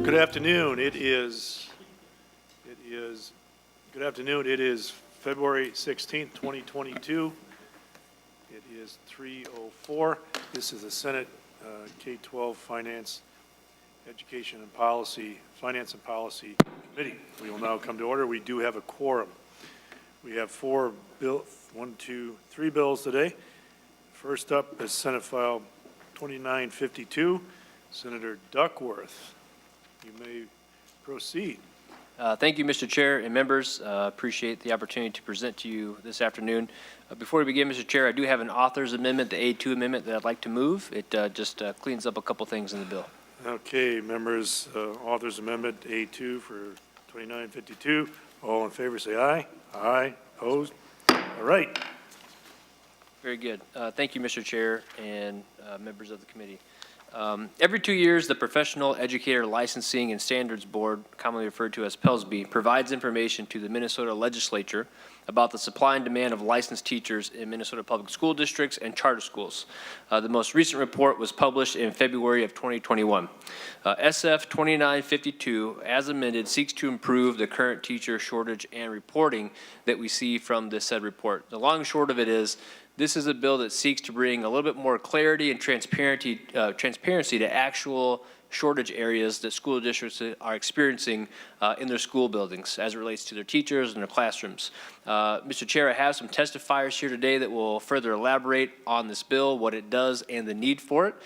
Good afternoon. It is February 16th, 2022. It is 3:04. This is the Senate K-12 Finance, Education and Policy, Finance and Policy Committee. We will now come to order. We do have a quorum. We have three bills today. First up is Senate File 2952, Senator Duckworth. You may proceed. Thank you, Mr. Chair and members. Appreciate the opportunity to present to you this afternoon. Before we begin, Mr. Chair, I do have an author's amendment, the A2 amendment, that I'd like to move. It just cleans up a couple things in the bill. Okay, members, author's amendment A2 for 2952. All in favor say aye. Aye. Opposed? All right. Very good. Thank you, Mr. Chair and members of the committee. Every 2 years, the Professional Educator Licensing and Standards Board, commonly referred to as PELSB, provides information to the Minnesota Legislature about the supply and demand of licensed teachers in Minnesota public school districts and charter schools. The most recent report was published in February of 2021. SF 2952, as amended, seeks to improve the current teacher shortage and reporting that we see from this said report. The long and short of it is, this is a bill that seeks to bring a little bit more clarity and transparency to actual shortage areas that school districts are experiencing in their school buildings as it relates to their teachers and their classrooms. Mr. Chair, I have some testifiers here today that will further elaborate on this bill, what it does, and the need for it,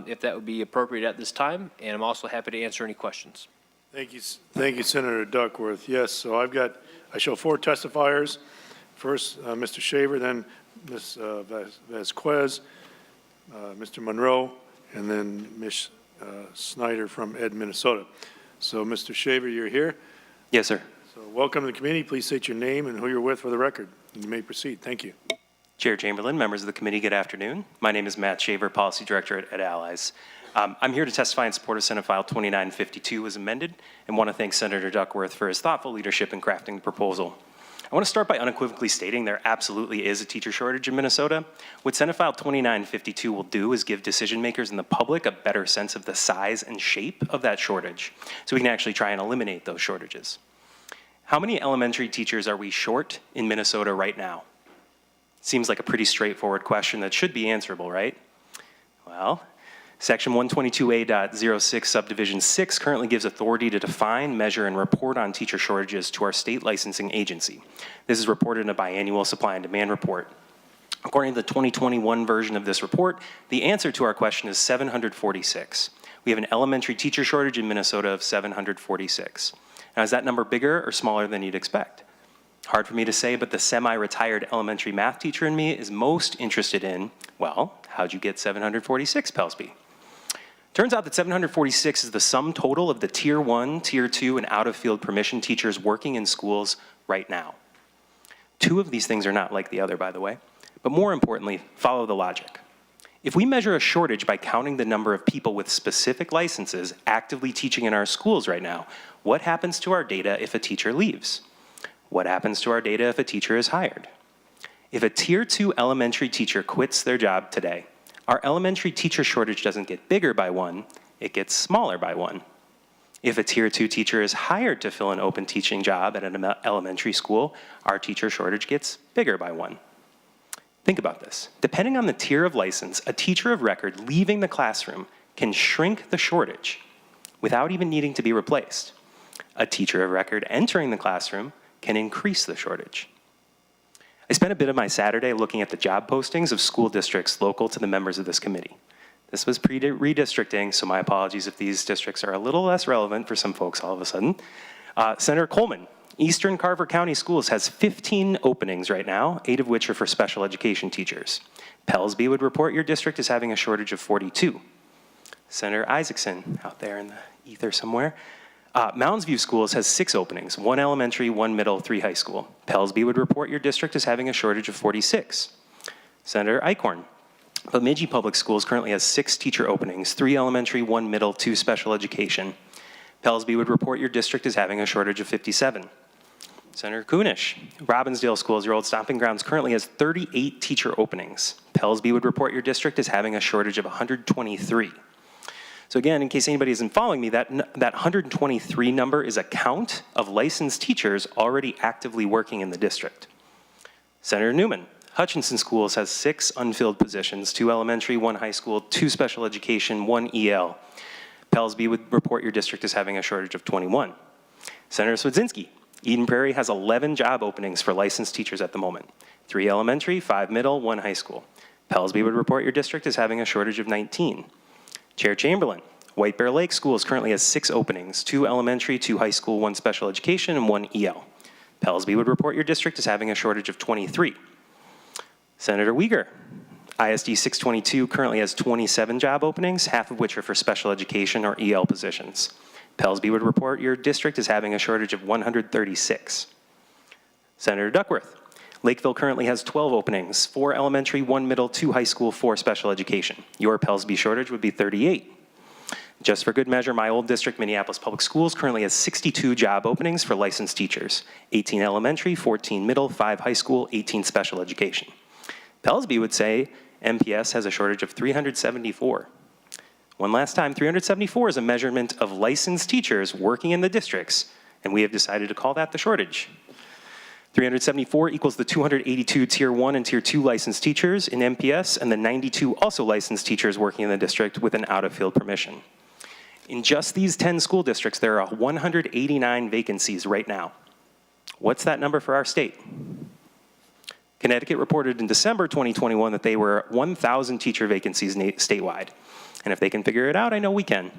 if that would be appropriate at this time. And I'm also happy to answer any questions. Thank you, Senator Duckworth. Yes, so I show 4 testifiers. First, Mr. Shaver, then Ms. Vasquez, Mr. Monroe, and then Ms. Snyder from Ed, Minnesota. So, Mr. Shaver, you're here? Yes, sir. So, welcome to the committee. Please state your name and who you're with for the record. You may proceed. Thank you. Chair Chamberlain, members of the committee, good afternoon. My name is Matt Shaver, Policy Director at Allies. I'm here to testify in support of Senate File 2952 as amended, and want to thank Senator Duckworth for his thoughtful leadership in crafting the proposal. I want to start by unequivocally stating there absolutely is a teacher shortage in Minnesota. What Senate File 2952 will do is give decision makers and the public a better sense of the size and shape of that shortage, so we can actually try and eliminate those shortages. How many elementary teachers are we short in Minnesota right now? Seems like a pretty straightforward question that should be answerable, right? Well, Section 122A.06 Subdivision 6 currently gives authority to define, measure, and report on teacher shortages to our state licensing agency. This is reported in a biannual supply and demand report. According to the 2021 version of this report, the answer to our question is 746. We have an elementary teacher shortage in Minnesota of 746. Now, is that number bigger or smaller than you'd expect? Hard for me to say, but the semi-retired elementary math teacher in me is most interested in, well, how'd you get 746, PELSB? Turns out that 746 is the sum total of the Tier 1, Tier 2, and out-of-field permission teachers working in schools right now. 2 of these things are not like the other, by the way, but more importantly, follow the logic. If we measure a shortage by counting the number of people with specific licenses actively teaching in our schools right now, what happens to our data if a teacher leaves? What happens to our data if a teacher is hired? If a Tier 2 elementary teacher quits their job today, our elementary teacher shortage doesn't get bigger by 1, it gets smaller by 1. If a Tier 2 teacher is hired to fill an open teaching job at an elementary school, our teacher shortage gets bigger by 1. Think about this. Depending on the tier of license, a teacher of record leaving the classroom can shrink the shortage without even needing to be replaced. A teacher of record entering the classroom can increase the shortage. I spent a bit of my Saturday looking at the job postings of school districts local to the members of this committee. This was pre-redistricting, so my apologies if these districts are a little less relevant for some folks all of a sudden. Senator Coleman, Eastern Carver County Schools has 15 openings right now, 8 of which are for special education teachers. PELSB would report your district is having a shortage of 42. Senator Isakson, out there in the ether somewhere, Mounds View Schools has 6 openings, 1 elementary, 1 middle, 3 high school. PELSB would report your district is having a shortage of 46. Senator Eichhorn, Bemidji Public Schools currently has 6 teacher openings, 3 elementary, 1 middle, 2 special education. PELSB would report your district is having a shortage of 57. Senator Kunish, Robbinsdale Schools, your old stomping grounds, currently has 38 teacher openings. PELSB would report your district is having a shortage of 123. So again, in case anybody isn't following me, that 123 number is a count of licensed teachers already actively working in the district. Senator Newman, Hutchinson Schools has 6 unfilled positions, 2 elementary, 1 high school, 2 special education, 1 EL. Pellsby would report your district as having a shortage of 21. Senator Swedzinski, Eden Prairie has 11 job openings for licensed teachers at the moment, 3 elementary, 5 middle, 1 high school. Pellsby would report your district as having a shortage of 19. Chair Chamberlain, White Bear Lake Schools currently has 6 openings, 2 elementary, 2 high school, 1 special education, and 1 EL. Pellsby would report your district as having a shortage of 23. Senator Weger, ISD 622 currently has 27 job openings, half of which are for special education or EL positions. Pellsby would report your district as having a shortage of 136. Senator Duckworth, Lakeville currently has 12 openings, 4 elementary, 1 middle, 2 high school, 4 special education. Your Pellsby shortage would be 38. Just for good measure, my old district, Minneapolis Public Schools, currently has 62 job openings for licensed teachers, 18 elementary, 14 middle, 5 high school, 18 special education. Pellsby would say MPS has a shortage of 374. One last time, 374 is a measurement of licensed teachers working in the districts, and we have decided to call that the shortage. 374 equals the 282 Tier 1 and Tier 2 licensed teachers in MPS and the 92 also licensed teachers working in the district with an out-of-field permission. In just these 10 school districts, there are 189 vacancies right now. What's that number for our state? Connecticut reported in December 2021 that they were 1,000 teacher vacancies statewide. And if they can figure it out, I know we can.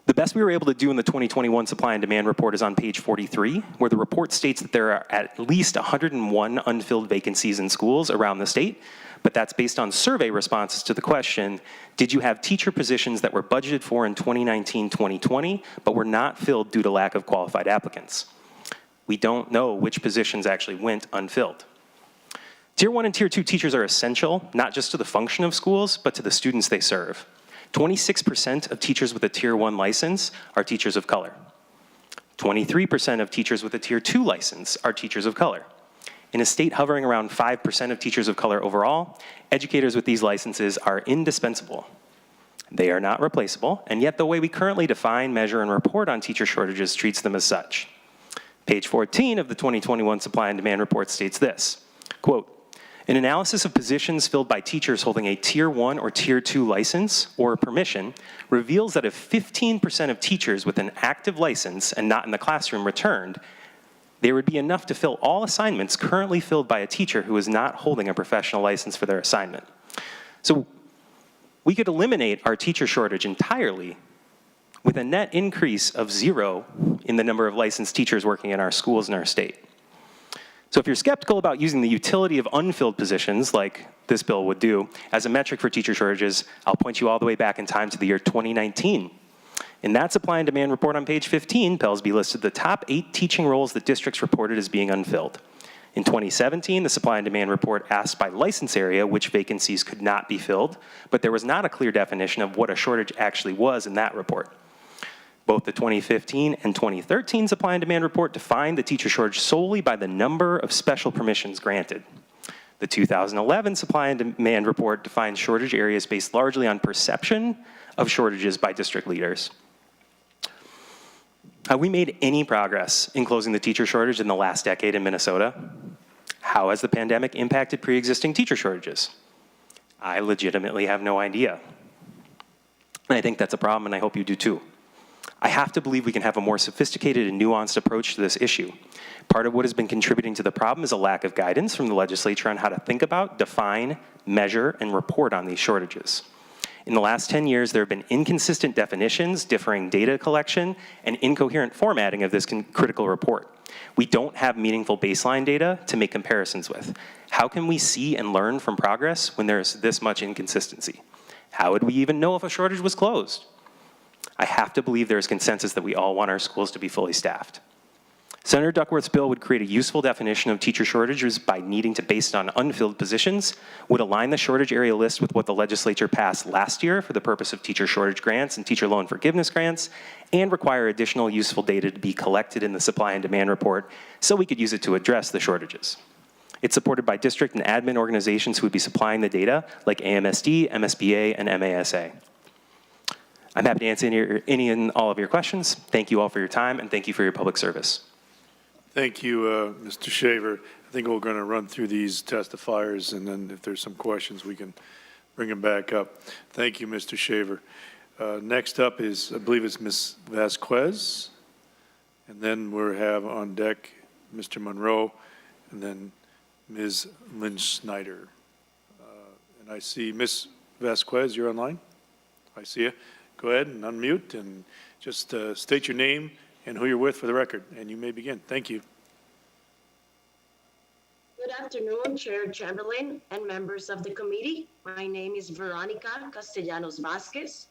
The best we were able to do in the 2021 supply and demand report is on page 43, where the report states that there are at least 101 unfilled vacancies in schools around the state, but that's based on survey responses to the question, did you have teacher positions that were budgeted for in 2019-2020, but were not filled due to lack of qualified applicants? We don't know which positions actually went unfilled. Tier 1 and Tier 2 teachers are essential, not just to the function of schools, but to the students they serve. 26% of teachers with a Tier 1 license are teachers of color. 23% of teachers with a Tier 2 license are teachers of color. In a state hovering around 5% of teachers of color overall, educators with these licenses are indispensable. They are not replaceable, and yet the way we currently define, measure, and report on teacher shortages treats them as such. Page 14 of the 2021 Supply and Demand Report states this, quote, an analysis of positions filled by teachers holding a Tier 1 or Tier 2 license or permission reveals that if 15% of teachers with an active license and not in the classroom returned, there would be enough to fill all assignments currently filled by a teacher who is not holding a professional license for their assignment. So we could eliminate our teacher shortage entirely with a net increase of 0 in the number of licensed teachers working in our schools in our state. So if you're skeptical about using the utility of unfilled positions, like this bill would do, as a metric for teacher shortages, I'll point you all the way back in time to the year 2019. In that supply and demand report on page 15, Pellsby listed the top 8 teaching roles that districts reported as being unfilled. In 2017, the supply and demand report asked by license area which vacancies could not be filled, but there was not a clear definition of what a shortage actually was in that report. Both the 2015 and 2013 supply and demand report defined the teacher shortage solely by the number of special permissions granted. The 2011 supply and demand report defined shortage areas based largely on perception of shortages by district leaders. Have we made any progress in closing the teacher shortage in the last decade in Minnesota? How has the pandemic impacted pre-existing teacher shortages? I legitimately have no idea. And I think that's a problem, and I hope you do too. I have to believe we can have a more sophisticated and nuanced approach to this issue. Part of what has been contributing to the problem is a lack of guidance from the legislature on how to think about, define, measure, and report on these shortages. In the last 10 years, there have been inconsistent definitions, differing data collection, and incoherent formatting of this critical report. We don't have meaningful baseline data to make comparisons with. How can we see and learn from progress when there's this much inconsistency? How would we even know if a shortage was closed? I have to believe there's consensus that we all want our schools to be fully staffed. Senator Duckworth's bill would create a useful definition of teacher shortages by needing to base it on unfilled positions, would align the shortage area list with what the legislature passed last year for the purpose of teacher shortage grants and teacher loan forgiveness grants, and require additional useful data to be collected in the supply and demand report so we could use it to address the shortages. It's supported by district and admin organizations who would be supplying the data, like AMSD, MSBA, and MASA. I'm happy to answer any and all of your questions. Thank you all for your time, and thank you for your public service. Thank you, Mr. Shaver. I think we're going to run through these testifiers, and then if there's some questions, we can bring them back up. Thank you, Mr. Shaver. Next up is, I believe it's Ms. Vasquez, and then we have on deck Mr. Monroe, and then Ms. Snyder. And I see Ms. Vasquez, you're online? I see you. Go ahead and unmute and just state your name and who you're with for the record, and you may begin. Thank you. Good afternoon, Chair Chamberlain and members of the committee. My name is Veronica Castellanos Vasquez,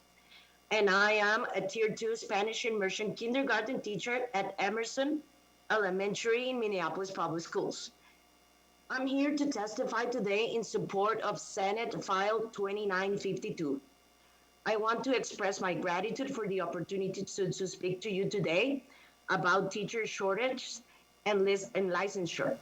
and I am a Tier 2 Spanish immersion kindergarten teacher at Erinson Elementary in Minneapolis Public Schools. I'm here to testify today in support of Senate File 2952. I want to express my gratitude for the opportunity to speak to you today about teacher shortage and licensure.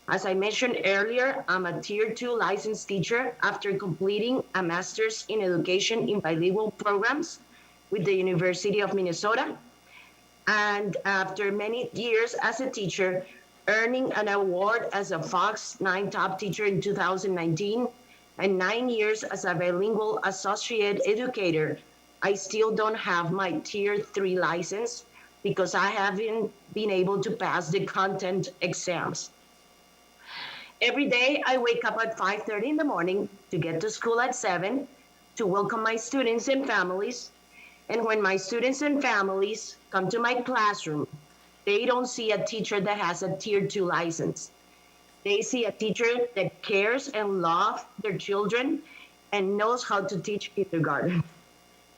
As I mentioned earlier, I'm a Tier 2 licensed teacher after completing a Master's in Education in Bilingual Programs with the University of Minnesota. And after many years as a teacher, earning an award as a Fox 9 Top Teacher in 2019, and 9 years as a bilingual associate educator, I still don't have my Tier 3 license because I haven't been able to pass the content exams. Every day, I wake up at 5:30 in the morning to get to school at 7 to welcome my students and families. And when my students and families come to my classroom, they don't see a teacher that has a Tier 2 license. They see a teacher that cares and loves their children and knows how to teach kindergarten.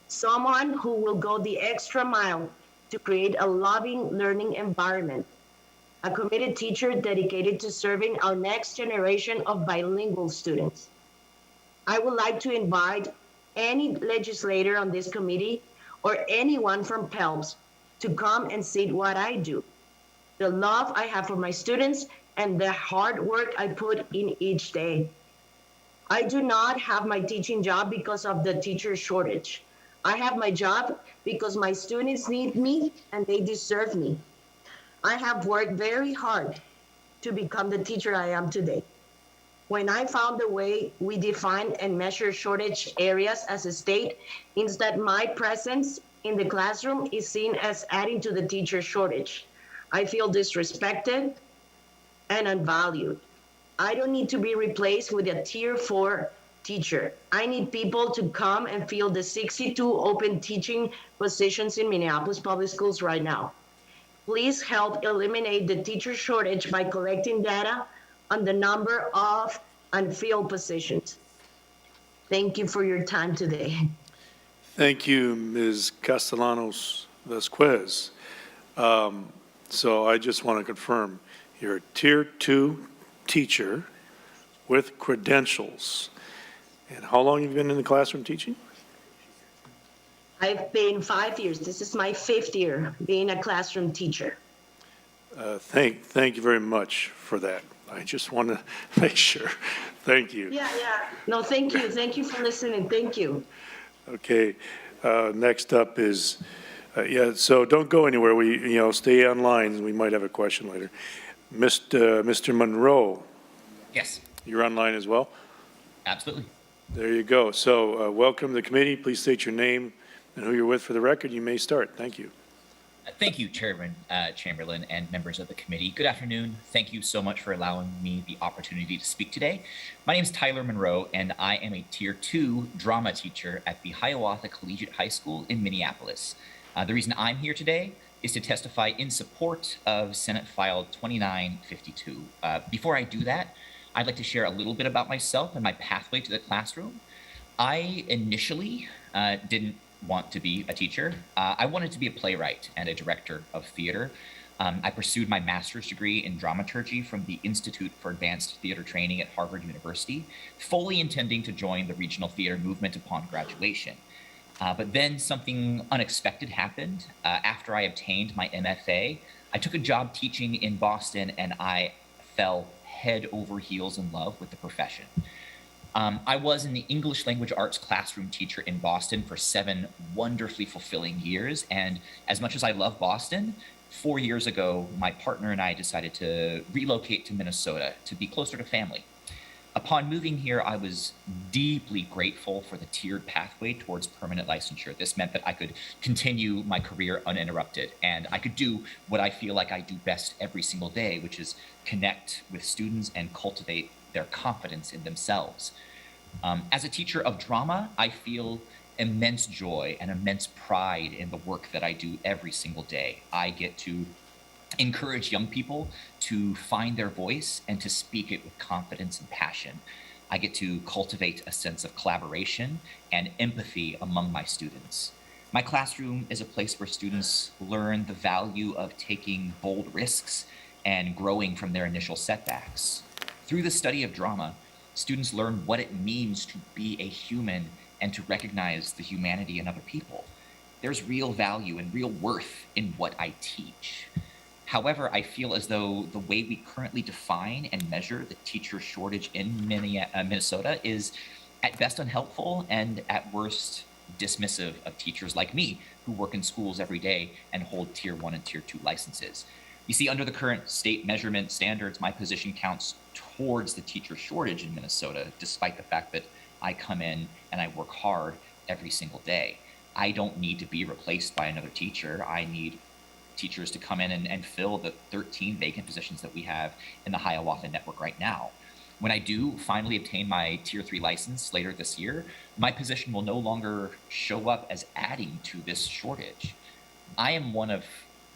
Someone who will go the extra mile to create a loving learning environment. A committed teacher dedicated to serving our next generation of bilingual students. I would like to invite any legislator on this committee or anyone from PELBS to come and see what I do, the love I have for my students, and the hard work I put in each day. I do not have my teaching job because of the teacher shortage. I have my job because my students need me and they deserve me. I have worked very hard to become the teacher I am today. When I found the way we define and measure shortage areas as a state, means that my presence in the classroom is seen as adding to the teacher shortage. I feel disrespected and unvalued. I don't need to be replaced with a Tier 4 teacher. I need people to come and fill the 62 open teaching positions in Minneapolis Public Schools right now. Please help eliminate the teacher shortage by collecting data on the number of unfilled positions. Thank you for your time today. Thank you, Ms. Castellanos Vasquez. So I just want to confirm, you're a Tier 2 teacher with credentials. And how long have you been in the classroom teaching? I've been 5 years. This is my 5th year being a classroom teacher. Thank you very much for that. I just want to make sure. Thank you. Yeah. No, thank you. Thank you for listening. Thank you. Okay. Next up is, so don't go anywhere. Stay online. We might have a question later. Mr. Monroe. Yes, You're online as well? absolutely. There you go. So welcome to the committee. Please state your name and who you're with for the record. You may start. Thank you. Thank you, Chairman Chamberlain and members of the committee. Good afternoon. Thank you so much for allowing me the opportunity to speak today. My name is Tyler Monroe, and I am a Tier 2 drama teacher at the Hiawatha Collegiate High School in Minneapolis. The reason I'm here today is to testify in support of Senate File 2952. Before I do that, I'd like to share a little bit about myself and my pathway to the classroom. I initially didn't want to be a teacher. I wanted to be a playwright and a director of theater. I pursued my master's degree in dramaturgy from the Institute for Advanced Theater Training at Harvard University, fully intending to join the regional theater movement upon graduation. But then something unexpected happened. After I obtained my MFA, I took a job teaching in Boston, and I fell head over heels in love with the profession. I was an English language arts classroom teacher in Boston for 7 wonderfully fulfilling years. And as much as I love Boston, 4 years ago, my partner and I decided to relocate to Minnesota to be closer to family. Upon moving here, I was deeply grateful for the tiered pathway towards permanent licensure. This meant that I could continue my career uninterrupted, and I could do what I feel like I do best every single day, which is connect with students and cultivate their confidence in themselves. As a teacher of drama, I feel immense joy and immense pride in the work that I do every single day. I get to encourage young people to find their voice and to speak it with confidence and passion. I get to cultivate a sense of collaboration and empathy among my students. My classroom is a place where students learn the value of taking bold risks and growing from their initial setbacks. Through the study of drama, students learn what it means to be a human and to recognize the humanity in other people. There's real value and real worth in what I teach. However, I feel as though the way we currently define and measure the teacher shortage in Minnesota is at best unhelpful and at worst dismissive of teachers like me who work in schools every day and hold Tier 1 and Tier 2 licenses. You see, under the current state measurement standards, my position counts towards the teacher shortage in Minnesota, despite the fact that I come in and I work hard every single day. I don't need to be replaced by another teacher. I need teachers to come in and fill the 13 vacant positions that we have in the Hiawatha network right now. When I do finally obtain my Tier 3 license later this year, my position will no longer show up as adding to this shortage. I am one of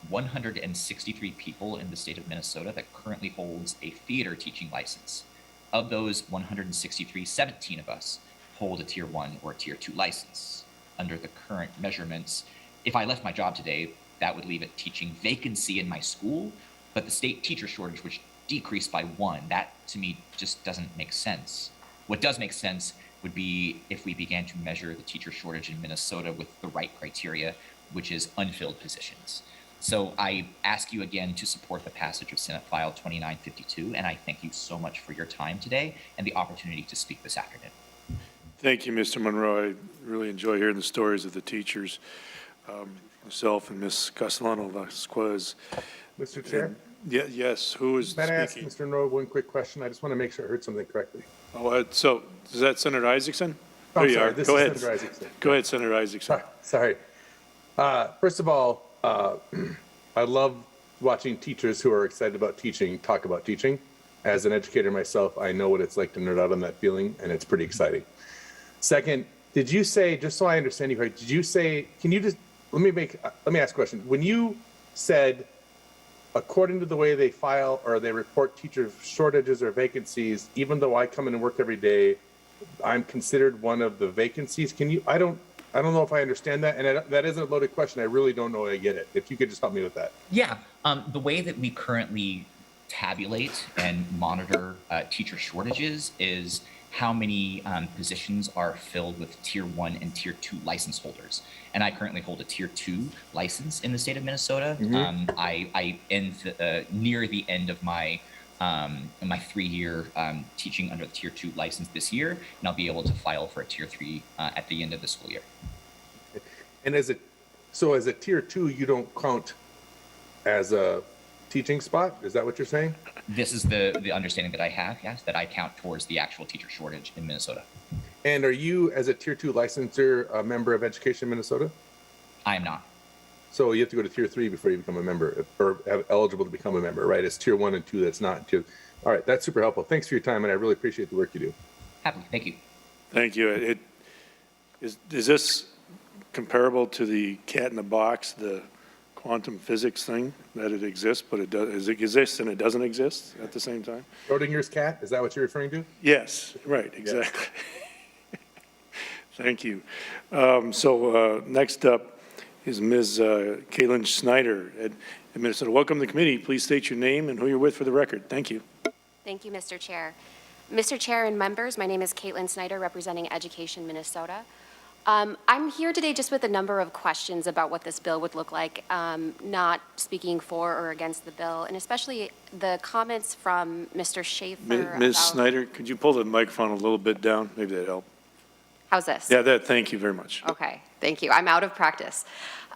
163 people in the state of Minnesota that currently holds a theater teaching license. Of those 163, 17 of us hold a Tier 1 or Tier 2 license. Under the current measurements, if I left my job today, that would leave a teaching vacancy in my school, but the state teacher shortage, which decreased by 1, that to me just doesn't make sense. What does make sense would be if we began to measure the teacher shortage in Minnesota with the right criteria, which is unfilled positions. So I ask you again to support the passage of Senate File 2952, and I thank you so much for your time today and the opportunity to speak this afternoon. Thank you, Mr. Monroe. I really enjoy hearing the stories of the teachers, myself and Ms. Castellanos Vasquez. Mr. Chair? Yes, who is May I ask speaking? Mr. Monroe one quick question? I just want to make sure I heard something correctly. Oh, so is that Senator Isakson? Oh, There you sorry, are. this Go is ahead. Senator Isakson. Go ahead, Senator Isakson. Sorry. First of all, I love watching teachers who are excited about teaching talk about teaching. As an educator myself, I know what it's like to nerd out on that feeling, and it's pretty exciting. Second, did you say, just so I understand you right, did you say, can you just, let me ask a question. When you said, according to the way they file or they report teacher shortages or vacancies, even though I come in and work every day, I'm considered one of the vacancies. Can you, I don't know if I understand that, and that isn't a loaded question. I really don't know I get it. If you could just help me with that. Yeah, the way that we currently tabulate and monitor teacher shortages is how many positions are filled with Tier 1 and Tier 2 license holders. And I currently hold a Tier 2 license in the state of Minnesota. Mm-hmm. I end near the end of my my 3-year teaching under the Tier 2 license this year, and I'll be able to file for a Tier 3 at the end of the school year. And as a Tier 2, you don't count as a teaching spot? Is that what you're saying? This is the understanding that I have, yes, that I count towards the actual teacher shortage in Minnesota. And are you, as a Tier 2 licensor, a member of Education Minnesota? I am not. So you have to go to Tier 3 before you become a member, or eligible to become a member, right? It's Tier 1 and 2 that's not. All right, that's super helpful. Thanks for your time, and I really appreciate the work you do. Happily, thank you. Thank you. Is this comparable to the cat in the box, the quantum physics thing, that it exists, but it exists and it doesn't exist at the same time? Schrodinger's cat, is that what you're referring to? Yes, right, exactly. Thank you. Next up is Ms. Caitlin Snyder at Minnesota. Welcome to the committee. Please state your name and who you're with for the record. Thank you. Thank you, Mr. Chair. Mr. Chair and members, my name is Caitlin Snyder, representing Education Minnesota. I'm here today just with a number of questions about what this bill would look like, not speaking for or against the bill, and especially the comments from Mr. Schaefer. Ms. about- Snyder, could you pull the microphone a little bit down? Maybe that'd help. How's this? Yeah, thank you very much. Okay, thank you. I'm out of practice.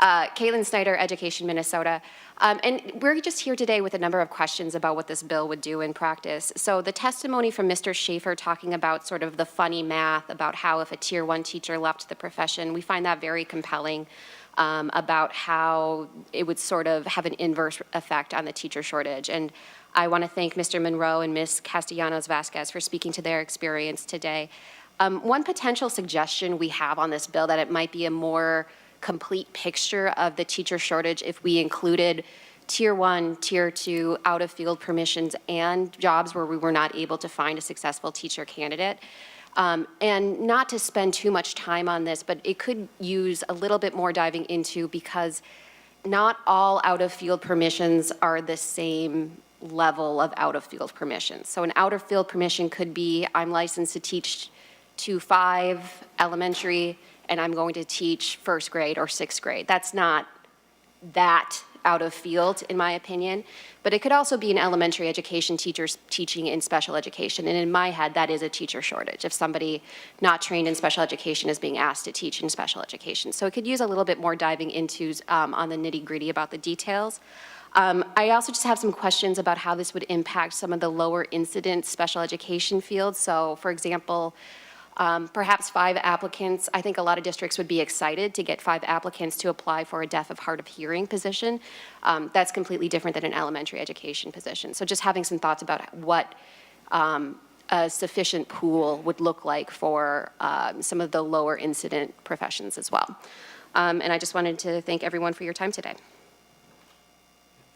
Caitlin Snyder, Education, Minnesota. And we're just here today with a number of questions about what this bill would do in practice. So the testimony from Mr. Schaefer talking about sort of the funny math about how if a Tier 1 teacher left the profession, we find that very compelling about how it would sort of have an inverse effect on the teacher shortage. And I want to thank Mr. Monroe and Ms. Castellanos Vasquez for speaking to their experience today. One potential suggestion we have on this bill that it might be a more complete picture of the teacher shortage if we included Tier 1, Tier 2, out-of-field permissions and jobs where we were not able to find a successful teacher candidate. And not to spend too much time on this, but it could use a little bit more diving into because not all out-of-field permissions are the same level of out-of-field permissions. So an out-of-field permission could be, I'm licensed to teach 2-5 elementary, and I'm going to teach first grade or sixth grade. That's not that out of field, in my opinion. But it could also be an elementary education teachers teaching in special education. And in my head, that is a teacher shortage if somebody not trained in special education is being asked to teach in special education. So it could use a little bit more diving into on the nitty-gritty about the details. I also just have some questions about how this would impact some of the lower incidence special education fields. So, for example, perhaps 5 applicants. I think a lot of districts would be excited to get 5 applicants to apply for a deaf of hard of hearing position. That's completely different than an elementary education position. So just having some thoughts about what a sufficient pool would look like for some of the lower incident professions as well. And I just wanted to thank everyone for your time today.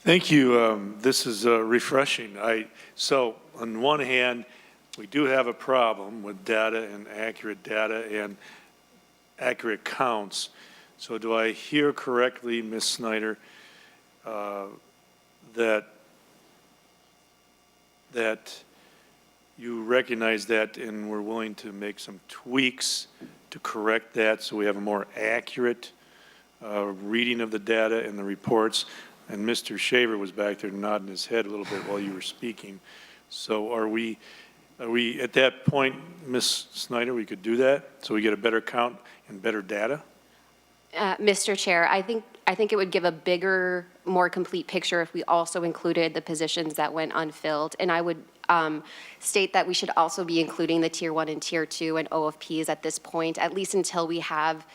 Thank you. This is refreshing. So on one hand, we do have a problem with data and accurate counts. So do I hear correctly, Ms. Snyder, that you recognize that and we're willing to make some tweaks to correct that so we have a more accurate reading of the data and the reports? And Mr. Shaver was back there nodding his head a little bit while you were speaking. So are we at that point, Ms. Snyder, we could do that so we get a better count and better data? Mr. Chair, I think it would give a bigger, more complete picture if we also included the positions that went unfilled. And I would state that we should also be including the Tier 1 and Tier 2 and OFPs at this point, at least until we have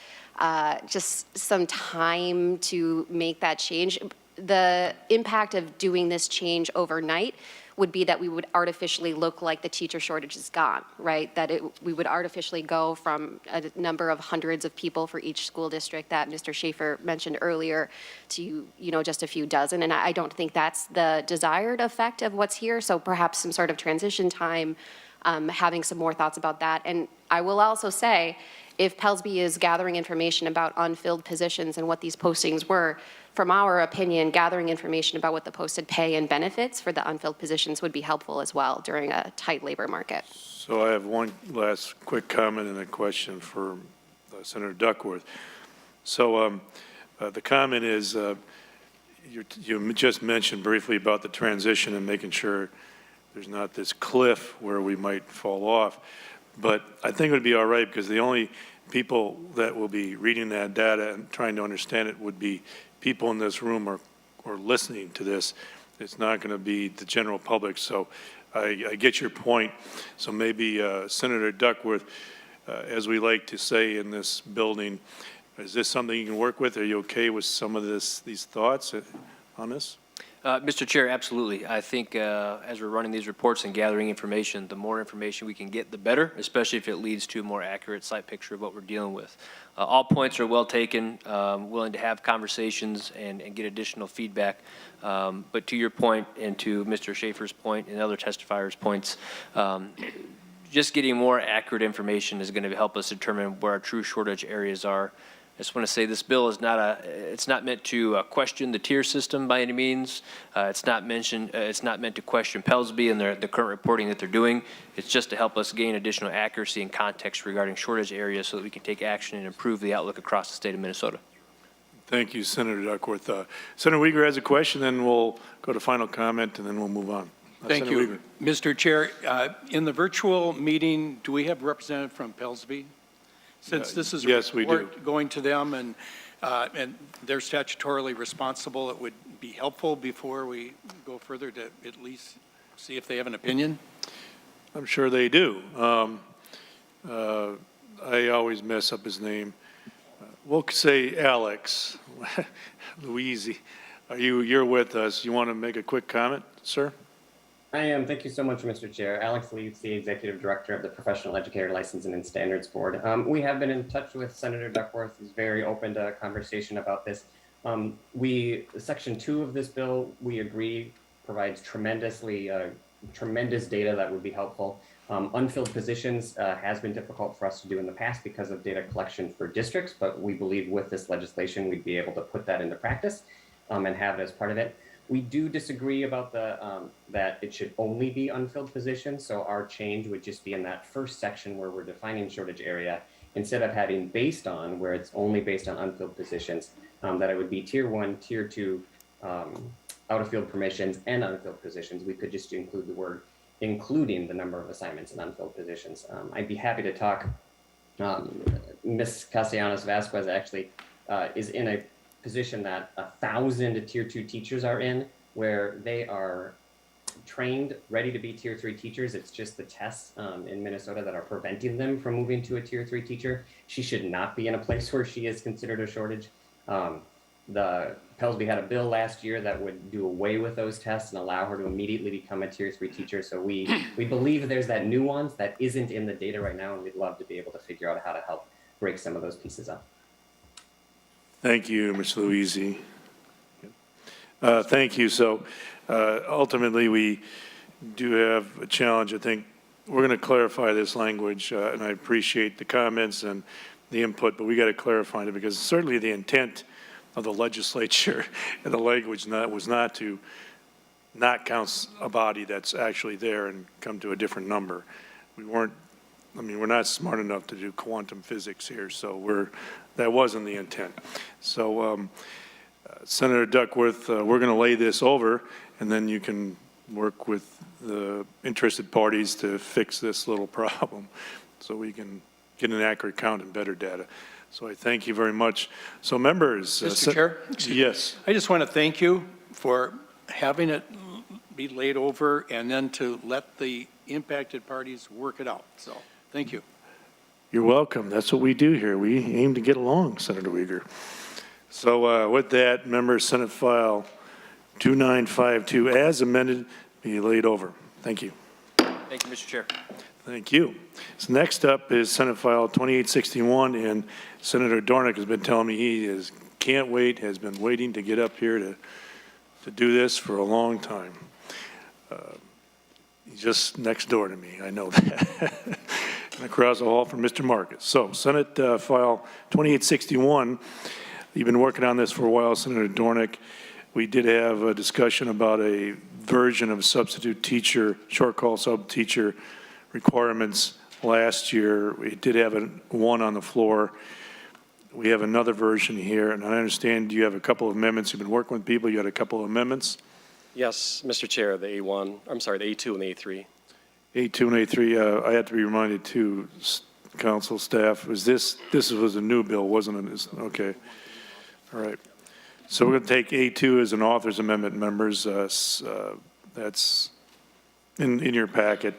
just some time to make that change. The impact of doing this change overnight would be that we would artificially look like the teacher shortage is gone, right? That we would artificially go from a number of hundreds of people for each school district that Mr. Schaefer mentioned earlier to, just a few dozen. And I don't think that's the desired effect of what's here. So perhaps some sort of transition time, having some more thoughts about that. And I will also say, if Pelsby is gathering information about unfilled positions and what these postings were, from our opinion, gathering information about what the posted pay and benefits for the unfilled positions would be helpful as well during a tight labor market. So I have one last quick comment and a question for Senator Duckworth. So the comment is, you just mentioned briefly about the transition and making sure there's not this cliff where we might fall off. But I think it would be all right because the only people that will be reading that data and trying to understand it would be people in this room or listening to this. It's not going to be the general public. So I get your point. So maybe Senator Duckworth, as we like to say in this building, is this something you can work with? Are you okay with some of these thoughts on this? Mr. Chair, absolutely. I think as we're running these reports and gathering information, the more information we can get, the better, especially if it leads to a more accurate sight picture of what we're dealing with. All points are well taken, willing to have conversations and get additional feedback. But to your point and to Mr. Schaefer's point and other testifiers' points, just getting more accurate information is going to help us determine where our true shortage areas are. I just want to say this bill is it's not meant to question the tier system by any means. It's not meant to question Pelsby and the current reporting that they're doing. It's just to help us gain additional accuracy and context regarding shortage areas so that we can take action and improve the outlook across the state of Minnesota. Thank you, Senator Duckworth. Senator Weger has a question, then we'll go to final comment, and then we'll move on. Thank Senator you. Weger. Mr. Chair, in the virtual meeting, do we have a representative from Pelsby? Since this is a yes, we do. report going to them and they're statutorily responsible, it would be helpful before we go further to at least see if they have an opinion. I'm sure they do. I always mess up his name. We'll say Alex. Louise, you're with us. You want to make a quick comment, sir? I am. Thank you so much, Mr. Chair. Alex Leeds, the Executive Director of the Professional Educator Licensing and Standards Board. We have been in touch with Senator Duckworth. He's very open to conversation about this. Section 2 of this bill, we agree, provides tremendous data that would be helpful. Unfilled positions has been difficult for us to do in the past because of data collection for districts, but we believe with this legislation, we'd be able to put that into practice and have it as part of it. We do disagree about that it should only be unfilled positions. So our change would just be in that first section where we're defining shortage area, instead of having based on, where it's only based on unfilled positions, that it would be tier 1, tier 2, out of field permissions and unfilled positions. We could just include the word including the number of assignments and unfilled positions. I'd be happy to talk. Ms. Castellanos Vasquez actually is in a position that 1,000 tier 2 teachers are in, where they are trained, ready to be tier 3 teachers. It's just the tests in Minnesota that are preventing them from moving to a tier 3 teacher. She should not be in a place where she is considered a shortage. The Pelsby had a bill last year that would do away with those tests and allow her to immediately become a tier 3 teacher. So we believe there's that nuance that isn't in the data right now, and we'd love to be able to figure out how to help break some of those pieces up. Thank you, Ms. Louise. Thank you. So ultimately, we do have a challenge. I think we're going to clarify this language, and I appreciate the comments and the input, but we got to clarify it because certainly the intent of the legislature and the language was not to not count a body that's actually there and come to a different number. We're not smart enough to do quantum physics here, so that wasn't the intent. So Senator Duckworth, we're going to lay this over, and then you can work with the interested parties to fix this little problem so we can get an accurate count and better data. So I thank you very much. So members. Mr. Chair? Yes. I just want to thank you for having it be laid over and then to let the impacted parties work it out. So thank you. You're welcome. That's what we do here. We aim to get along, Senator Weger. So with that, members, Senate File 2952 as amended be laid over. Thank you. Thank you, Mr. Chair. Thank you. So next up is Senate File 2861, and Senator Dornink has been telling me he can't wait, has been waiting to get up here to do this for a long time. He's just next door to me, I know that. And across the hall from Mr. Marcus. So Senate File 2861, you've been working on this for a while, Senator Dornink. We did have a discussion about a version of substitute teacher, short call sub teacher requirements last year. We did have one on the floor. We have another version here, and I understand you have a couple of amendments. You've been working with people. You had a couple of amendments. Yes, Mr. Chair, the A2 and the A3. A2 and A3, I have to be reminded too, council staff, this was a new bill, wasn't it? Okay. All right. So we're going to take A2 as an author's amendment, members. That's in your packet.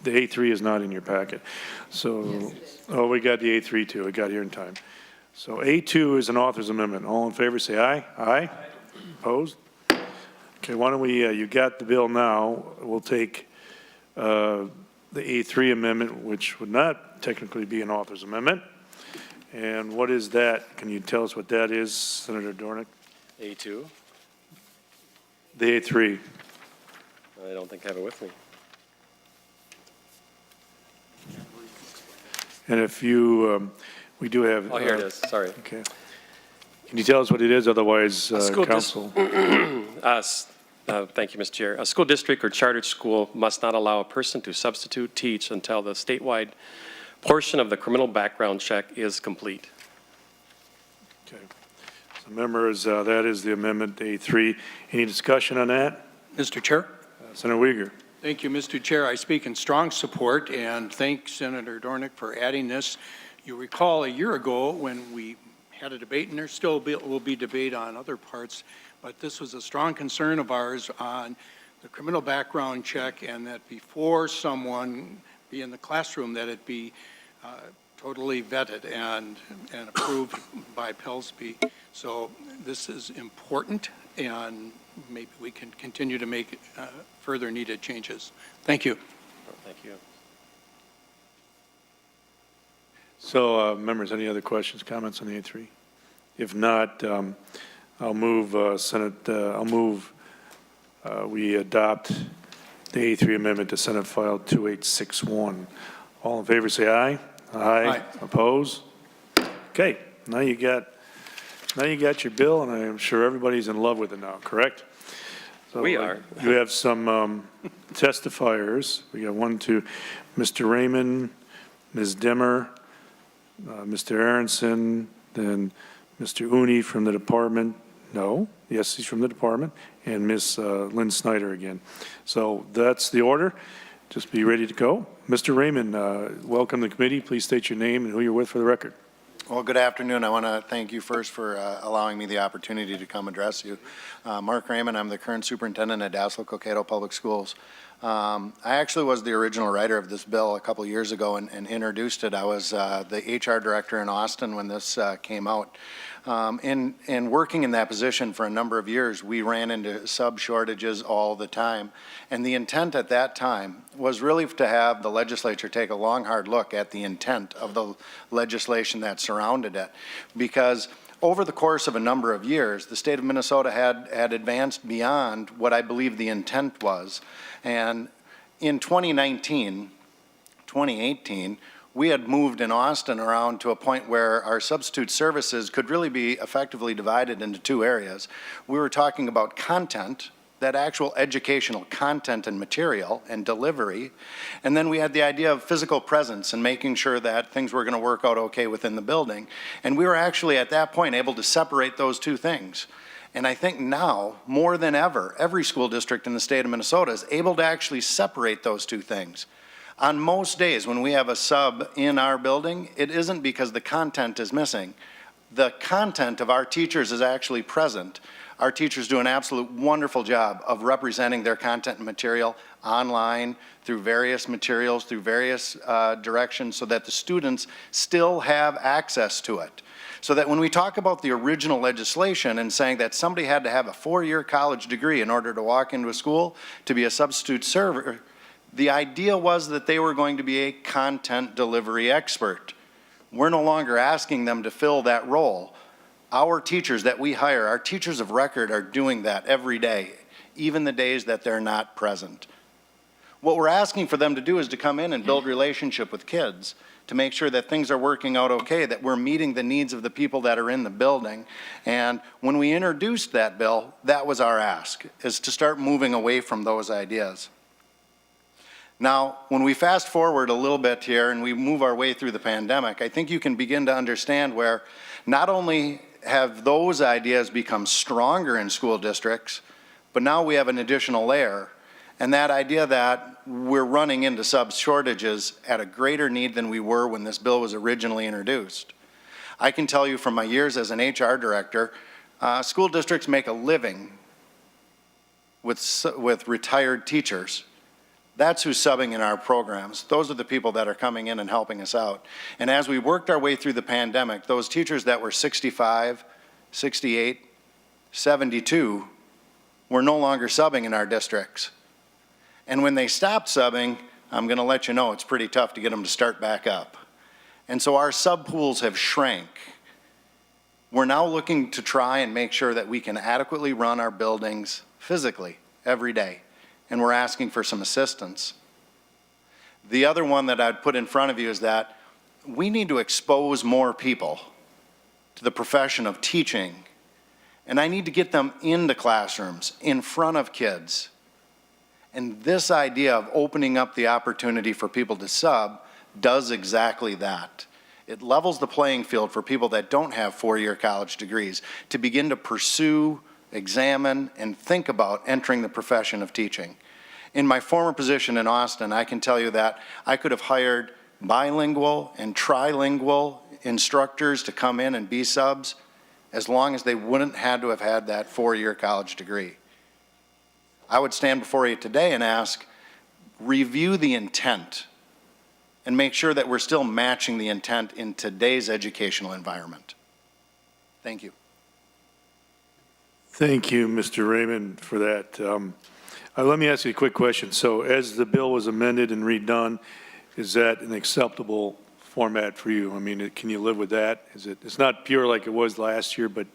The A3 is not in your packet. So, oh, we got the A3 too. We got here in time. So A2 is an author's amendment. All in favor, say aye. Aye. Opposed? Okay, why don't we, you got the bill now. We'll take the A3 amendment, which would not technically be an author's amendment. And what is that? Can you tell us what that is, Senator Dornink? A2. The A3. I don't think I have it with me. And if you We do have. Oh, here it is, sorry. Okay. Can you tell us what it is? Otherwise, school dis- council. Thank you, Mr. Chair. A school district or chartered school must not allow a person to substitute teach until the statewide portion of the criminal background check is complete. Okay. So members, that is the amendment A3. Any discussion on that? Mr. Chair? Senator Weger. Thank you, Mr. Chair. I speak in strong support and thank Senator Dornink for adding this. You recall a year ago when we had a debate, and there still will be debate on other parts, but this was a strong concern of ours on the criminal background check, and that before someone be in the classroom, that it be totally vetted and approved by Pelsby. So this is important, and maybe we can continue to make further needed changes. Thank you. Thank you. So, members, any other questions, comments on the A3? If not, I'll move, we adopt the A3 amendment to Senate File 2861. All in favor, say aye. Aye. Oppose? Okay, now you got your bill, and I'm sure everybody's in love with it now, correct? So, We are. You have some testifiers. We got one, two, Mr. Raymond, Ms. Dimmer, Mr. Erinson, then Mr. Rooney from the department. No, yes, he's from the department, and Ms. Lynn Snyder again. So that's the order. Just be ready to go. Mr. Raymond, welcome to the committee. Please state your name and who you're with for the record. Well, good afternoon. I want to thank you first for allowing me the opportunity to come address you. Mark Raymond, I'm the current superintendent at Dassel-Cokato Public Schools. I actually was the original writer of this bill a couple years ago and introduced it. I was the HR director in Austin when this came out. In working in that position for a number of years, we ran into sub shortages all the time. And the intent at that time was really to have the legislature take a long, hard look at the intent of the legislation that surrounded it. Because over the course of a number of years, the state of Minnesota had advanced beyond what I believe the intent was. And in 2018, we had moved in Austin around to a point where our substitute services could really be effectively divided into two areas. We were talking about content, that actual educational content and material and delivery, and then we had the idea of physical presence and making sure that things were going to work out okay within the building. And we were actually at that point able to separate those two things. And I think now, more than ever, every school district in the state of Minnesota is able to actually separate those two things. On most days when we have a sub in our building, it isn't because the content is missing. The content of our teachers is actually present. Our teachers do an absolute wonderful job of representing their content and material online, through various materials, through various directions, so that the students still have access to it. So that when we talk about the original legislation and saying that somebody had to have a 4-year college degree in order to walk into a school to be a substitute server, the idea was that they were going to be a content delivery expert. We're no longer asking them to fill that role. Our teachers that we hire, our teachers of record, are doing that every day, even the days that they're not present. What we're asking for them to do is to come in and build relationship with kids, to make sure that things are working out okay, that we're meeting the needs of the people that are in the building. And when we introduced that bill, that was our ask, is to start moving away from those ideas. Now, when we fast forward a little bit here and we move our way through the pandemic, I think you can begin to understand where not only have those ideas become stronger in school districts, but now we have an additional layer. And that idea that we're running into sub shortages at a greater need than we were when this bill was originally introduced. I can tell you from my years as an HR director, school districts make a living with retired teachers. That's who's subbing in our programs. Those are the people that are coming in and helping us out. And as we worked our way through the pandemic, those teachers that were 65, 68, 72 were no longer subbing in our districts. And when they stopped subbing, I'm going to let you know it's pretty tough to get them to start back up. And so our sub pools have shrank. We're now looking to try and make sure that we can adequately run our buildings physically every day. And we're asking for some assistance. The other one that I'd put in front of you is that we need to expose more people to the profession of teaching, and I need to get them into classrooms, in front of kids. And this idea of opening up the opportunity for people to sub does exactly that. It levels the playing field for people that don't have four-year college degrees to begin to pursue, examine, and think about entering the profession of teaching. In my former position in Austin, I can tell you that I could have hired bilingual and trilingual instructors to come in and be subs as long as they wouldn't had to have had that four-year college degree. I would stand before you today and ask, review the intent and make sure that we're still matching the intent in today's educational environment. Thank you. Thank you, Mr. Raymond, for that. Let me ask you a quick question. So as the bill was amended and redone, is that an acceptable format for you? I mean, can you live with that? It's not pure like it was last year, but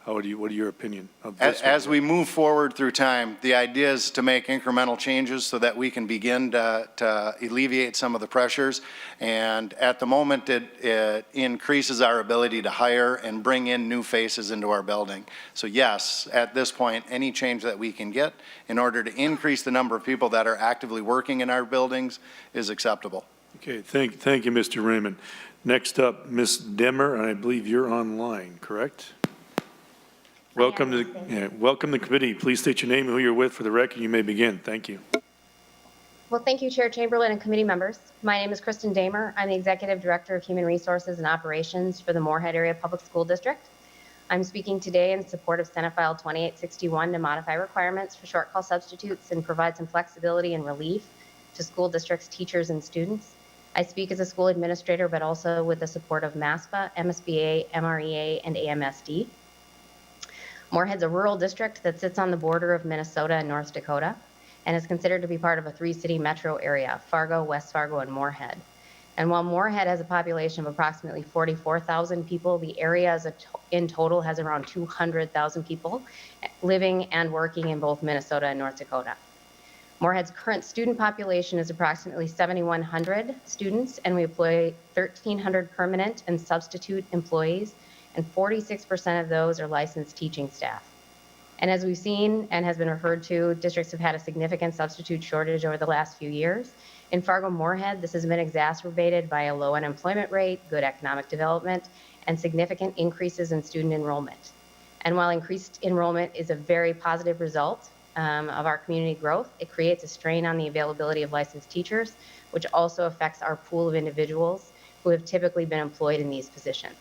what are your opinion of this? As we move forward through time, the idea is to make incremental changes so that we can begin to alleviate some of the pressures. And at the moment, it increases our ability to hire and bring in new faces into our building. So yes, at this point, any change that we can get in order to increase the number of people that are actively working in our buildings is acceptable. Okay, thank you, Mr. Raymond. Next up, Ms. Demmer, and I believe you're online, correct? Welcome to the committee. Please state your name and who you're with for the record. You may begin. Thank you. Well, thank you, Chair Chamberlain and committee members. My name is Kristen Damer. I'm the Executive Director of Human Resources and Operations for the Moorhead Area Public School District. I'm speaking today in support of Senate File 2861 to modify requirements for short call substitutes and provide some flexibility and relief to school districts, teachers, and students. I speak as a school administrator, but also with the support of MASPA, MSBA, MREA, and AMSD. Moorhead's a rural district that sits on the border of Minnesota and North Dakota and is considered to be part of a three-city metro area, Fargo, West Fargo, and Moorhead. And while Moorhead has a population of approximately 44,000 people, the area in total has around 200,000 people living and working in both Minnesota and North Dakota. Moorhead's current student population is approximately 7,100 students, and we employ 1,300 permanent and substitute employees, and 46% of those are licensed teaching staff. And as we've seen and has been referred to, districts have had a significant substitute shortage over the last few years. In Fargo-Moorhead, this has been exacerbated by a low unemployment rate, good economic development, and significant increases in student enrollment. And while increased enrollment is a very positive result of our community growth, it creates a strain on the availability of licensed teachers, which also affects our pool of individuals who have typically been employed in these positions.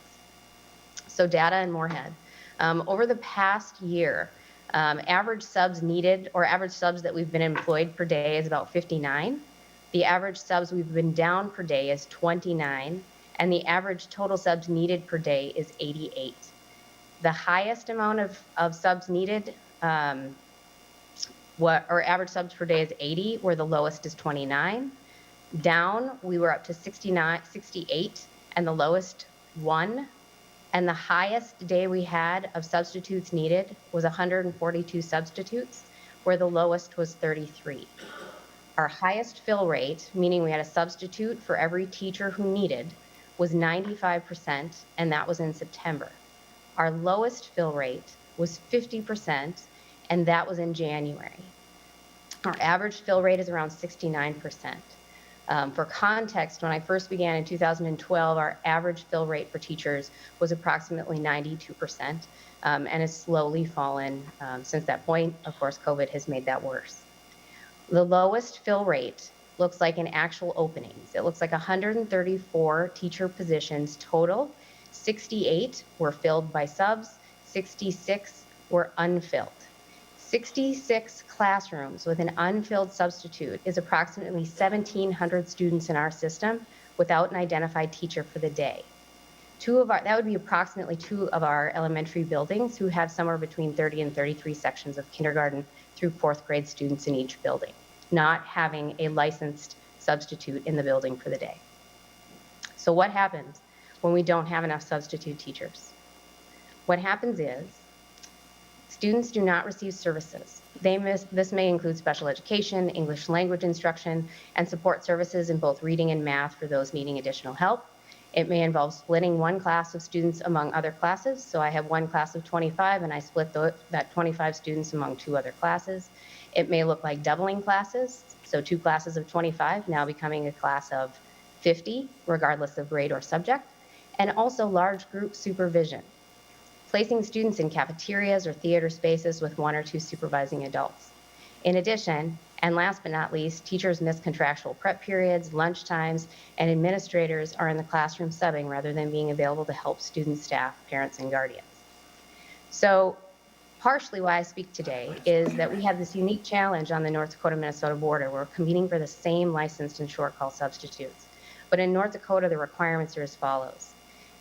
So data in Moorhead. Over the past year, average subs needed, or average subs that we've been employed per day is about 59. The average subs we've been down per day is 29, and the average total subs needed per day is 88. The highest amount of subs needed, or average subs per day is 80, where the lowest is 29. Down, we were up to 68, and the lowest 1. And the highest day we had of substitutes needed was 142 substitutes, where the lowest was 33. Our highest fill rate, meaning we had a substitute for every teacher who needed, was 95%, and that was in September. Our lowest fill rate was 50%, and that was in January. Our average fill rate is around 69%. For context, when I first began in 2012, our average fill rate for teachers was approximately 92%, and has slowly fallen since that point. Of course, COVID has made that worse. The lowest fill rate looks like in actual openings. It looks like 134 teacher positions total. 68 were filled by subs, 66 were unfilled. 66 classrooms with an unfilled substitute is approximately 1,700 students in our system without an identified teacher for the day. That would be approximately 2 of our elementary buildings who have somewhere between 30 and 33 sections of kindergarten through 4th grade students in each building, not having a licensed substitute in the building for the day. So what happens when we don't have enough substitute teachers? What happens is students do not receive services. This may include special education, English language instruction, and support services in both reading and math for those needing additional help. It may involve splitting one class of students among other classes. So I have one class of 25 and I split that 25 students among two other classes. It may look like doubling classes. So two classes of 25 now becoming a class of 50, regardless of grade or subject. And also large group supervision, placing students in cafeterias or theater spaces with one or two supervising adults. In addition, and last but not least, teachers miss contractual prep periods, lunch times, and administrators are in the classroom subbing rather than being available to help students, staff, parents, and guardians. So partially why I speak today is that we have this unique challenge on the North Dakota-Minnesota border. We're competing for the same licensed and short call substitutes. But in North Dakota, the requirements are as follows: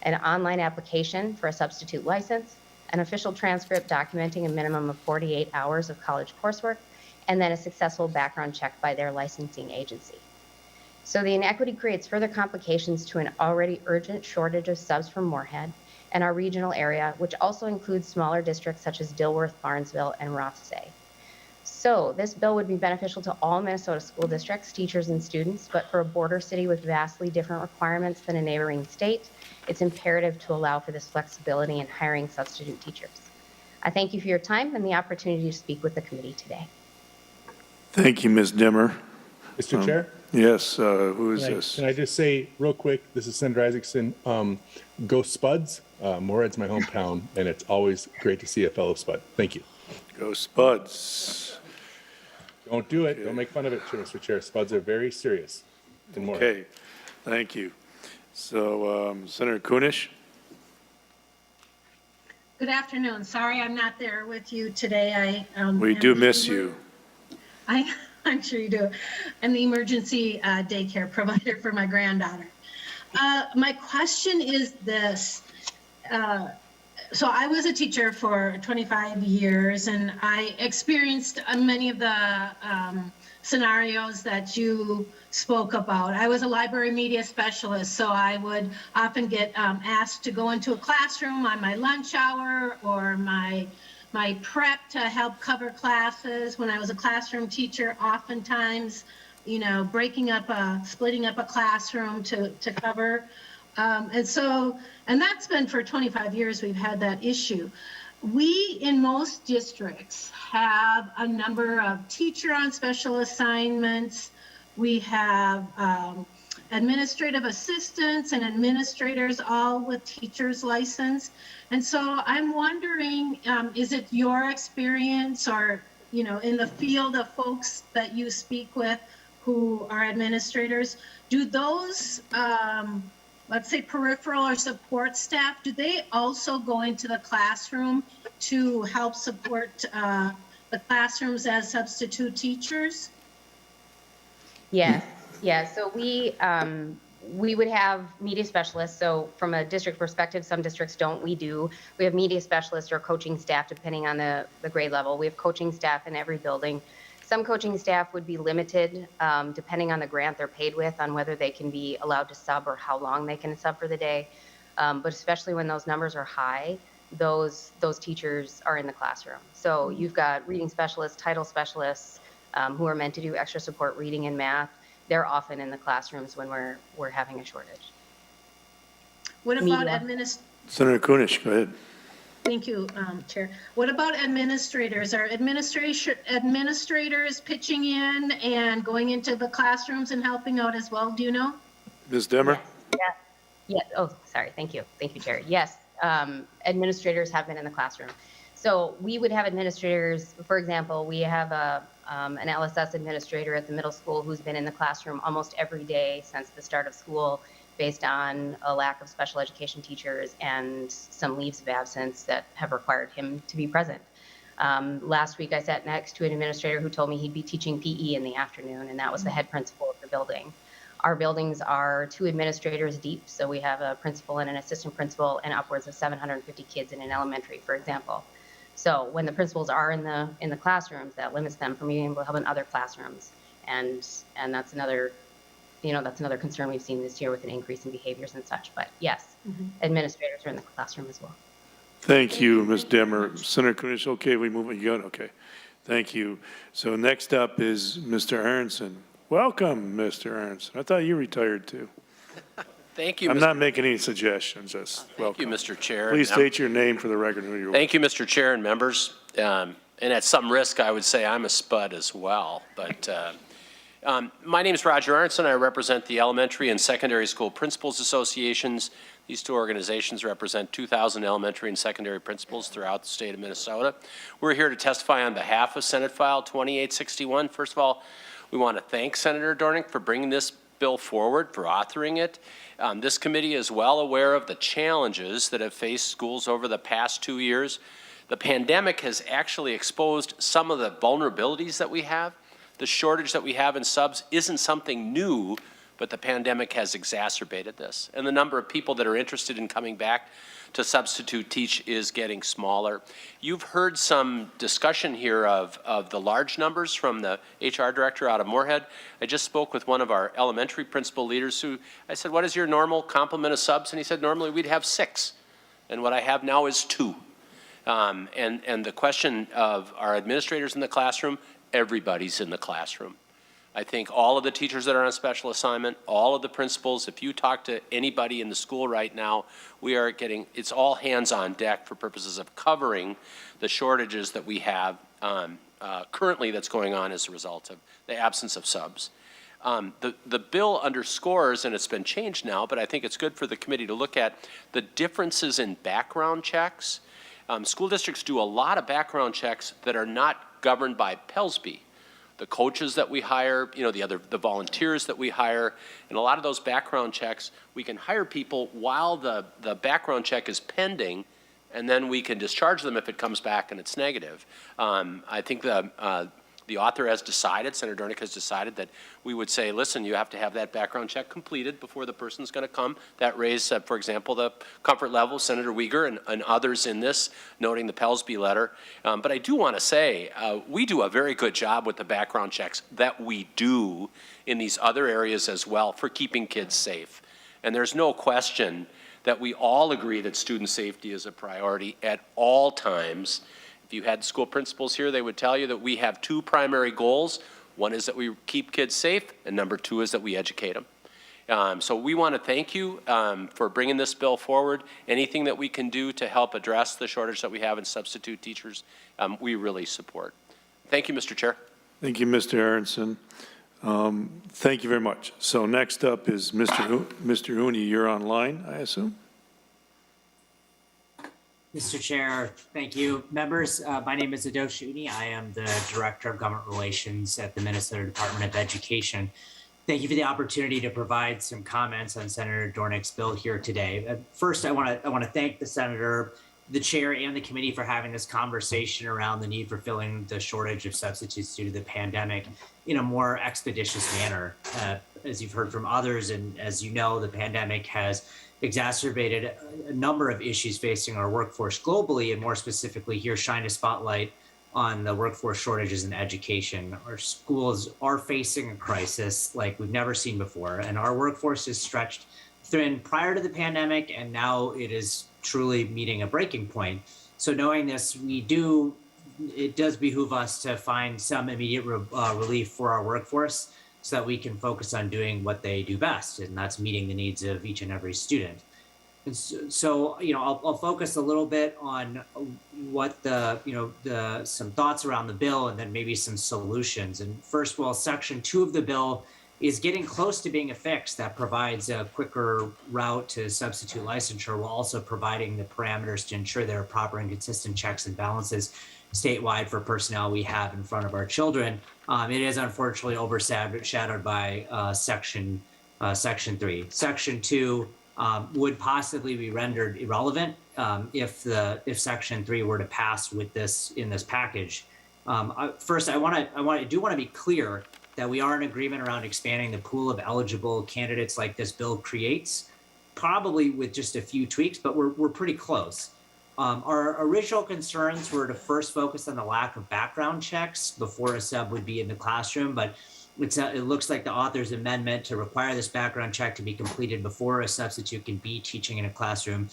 an online application for a substitute license, an official transcript documenting a minimum of 48 hours of college coursework, and then a successful background check by their licensing agency. So the inequity creates further complications to an already urgent shortage of subs from Moorhead and our regional area, which also includes smaller districts such as Dilworth, Barnesville, and Rothsay. So this bill would be beneficial to all Minnesota school districts, teachers, and students, but for a border city with vastly different requirements than a neighboring state, it's imperative to allow for this flexibility in hiring substitute teachers. I thank you for your time and the opportunity to speak with the committee today. Thank you, Ms. Dimmer. Mr. Chair? Yes, who is this? Can I just say real quick, this is Sen Isakson. Go Spuds. Moorhead's my hometown, and it's always great to see a fellow Spud. Thank you. Go Spuds. Don't do it. Don't make fun of it, Mr. Chair. Spuds are very serious in Moorhead. Okay, thank you. So, Senator Kunish? Good afternoon. Sorry I'm not there with you today. We do miss you. I'm sure you do. I'm the emergency daycare provider for my granddaughter. My question is this. So I was a teacher for 25 years, and I experienced many of the scenarios that you spoke about. I was a library media specialist, so I would often get asked to go into a classroom on my lunch hour or my prep to help cover classes. When I was a classroom teacher, oftentimes, you know, splitting up a classroom to cover. And that's been for 25 years we've had that issue. We, in most districts, have a number of teacher on special assignments. We have administrative assistants and administrators, all with teacher's license. And so I'm wondering, is it your experience or, you know, in the field of folks that you speak with who are administrators, do those, let's say peripheral or support staff, do they also go into the classroom to help support the classrooms as substitute teachers? Yes, yeah. So we would have media specialists. So from a district perspective, some districts don't. We do. We have media specialists or coaching staff depending on the grade level. We have coaching staff in every building. Some coaching staff would be limited depending on the grant they're paid with on whether they can be allowed to sub or how long they can sub for the day. But especially when those numbers are high, those teachers are in the classroom. So you've got reading specialists, title specialists who are meant to do extra support reading and math. They're often in the classrooms when we're having a shortage. What about Senator Kunish, go ahead. Thank you, Chair. What about administrators? Are administrators pitching in and going into the classrooms and helping out as well? Do you know? Ms. Demmer? Yes. Yes. Oh, sorry. Thank you. Thank you, Chair. Yes, administrators have been in the classroom. So we would have administrators, for example, we have an LSS administrator at the middle school who's been in the classroom almost every day since the start of school, based on a lack of special education teachers and some leaves of absence that have required him to be present. Last week, I sat next to an administrator who told me he'd be teaching PE in the afternoon, and that was the head principal of the building. Our buildings are 2 administrators deep, so we have a principal and an assistant principal and upwards of 750 kids in an elementary, for example. So when the principals are in the classrooms, that limits them from being able to help in other classrooms, and that's another, you know, that's another concern we've seen this year with an increase in behaviors and such. But yes, administrators are in the classroom as well. Thank you, Ms. Demmer. Senator Kunish, okay, we move on. You got it? Okay. Thank you. So next up is Mr. Erinson. Welcome, Mr. Erinson. I thought you retired too. Thank you, I'm Mr. not making any suggestions, just Thank you, welcome. Mr. Chair. Please state your name for the record and who you're with. Thank you, Mr. Chair and members. And at some risk, I would say I'm a spud as well. But my name is Roger Erinson. I represent the Elementary and Secondary School Principals Associations. These two organizations represent 2,000 elementary and secondary principals throughout the state of Minnesota. We're here to testify on behalf of Senate File 2861. First of all, we want to thank Senator Dornink for bringing this bill forward, for authoring it. This committee is well aware of the challenges that have faced schools over the past 2 years. The pandemic has actually exposed some of the vulnerabilities that we have. The shortage that we have in subs isn't something new, but the pandemic has exacerbated this. And the number of people that are interested in coming back to substitute teach is getting smaller. You've heard some discussion here of the large numbers from the HR director out of Moorhead. I just spoke with one of our elementary principal leaders who, I said, what is your normal complement of subs? And he said, normally we'd have 6. And what I have now is 2. And the question of our administrators in the classroom, everybody's in the classroom. I think all of the teachers that are on special assignment, all of the principals, if you talk to anybody in the school right now, we are getting, it's all hands on deck for purposes of covering the shortages that we have currently that's going on as a result of the absence of subs. The bill underscores, and it's been changed now, but I think it's good for the committee to look at the differences in background checks. School districts do a lot of background checks that are not governed by PELSB. The coaches that we hire, you know, the volunteers that we hire, and a lot of those background checks, we can hire people while the background check is pending, and then we can discharge them if it comes back and it's negative. I think the author has decided, Senator Dornink has decided that we would say, listen, you have to have that background check completed before the person's going to come. That raised, for example, the comfort level of Senator Weger and others in this, noting the PELSB letter. But I do want to say, we do a very good job with the background checks that we do in these other areas as well for keeping kids safe. And there's no question that we all agree that student safety is a priority at all times. If you had school principals here, they would tell you that we have 2 primary goals. One is that we keep kids safe, and number 2 is that we educate them. So we want to thank you for bringing this bill forward. Anything that we can do to help address the shortage that we have in substitute teachers, we really support. Thank you, Mr. Chair. Thank you, Mr. Erinson. Thank you very much. So next up is Mr. Rooney. You're online, I assume? Mr. Chair, thank you. Members, my name is Adosh Rooney. I am the Director of Government Relations at the Minnesota Department of Education. Thank you for the opportunity to provide some comments on Senator Dornink's bill here today. First, I want to thank the Senator, the Chair, and the committee for having this conversation around the need for filling the shortage of substitutes due to the pandemic in a more expeditious manner. As you've heard from others, and as you know, the pandemic has exacerbated a number of issues facing our workforce globally, and more specifically here shine a spotlight on the workforce shortages in education. Our schools are facing a crisis like we've never seen before, and our workforce is stretched thin prior to the pandemic, and now it is truly meeting a breaking point. So knowing this, it does behoove us to find some immediate relief for our workforce, so that we can focus on doing what they do best, and that's meeting the needs of each and every student. And so you know, I'll focus a little bit on what some thoughts around the bill, and then maybe some solutions. And first, well, Section 2 of the bill is getting close to being a fix that provides a quicker route to substitute licensure, while also providing the parameters to ensure there are proper and consistent checks and balances statewide for personnel we have in front of our children. It is unfortunately overshadowed by Section 3. Section 2 would possibly be rendered irrelevant if Section 3 were to pass with this in this package. First, I do want to be clear that we are in agreement around expanding the pool of eligible candidates like this bill creates, probably with just a few tweaks, but we're pretty close. Our original concerns were to first focus on the lack of background checks before a sub would be in the classroom, but it looks like the author's amendment to require this background check to be completed before a substitute can be teaching in a classroom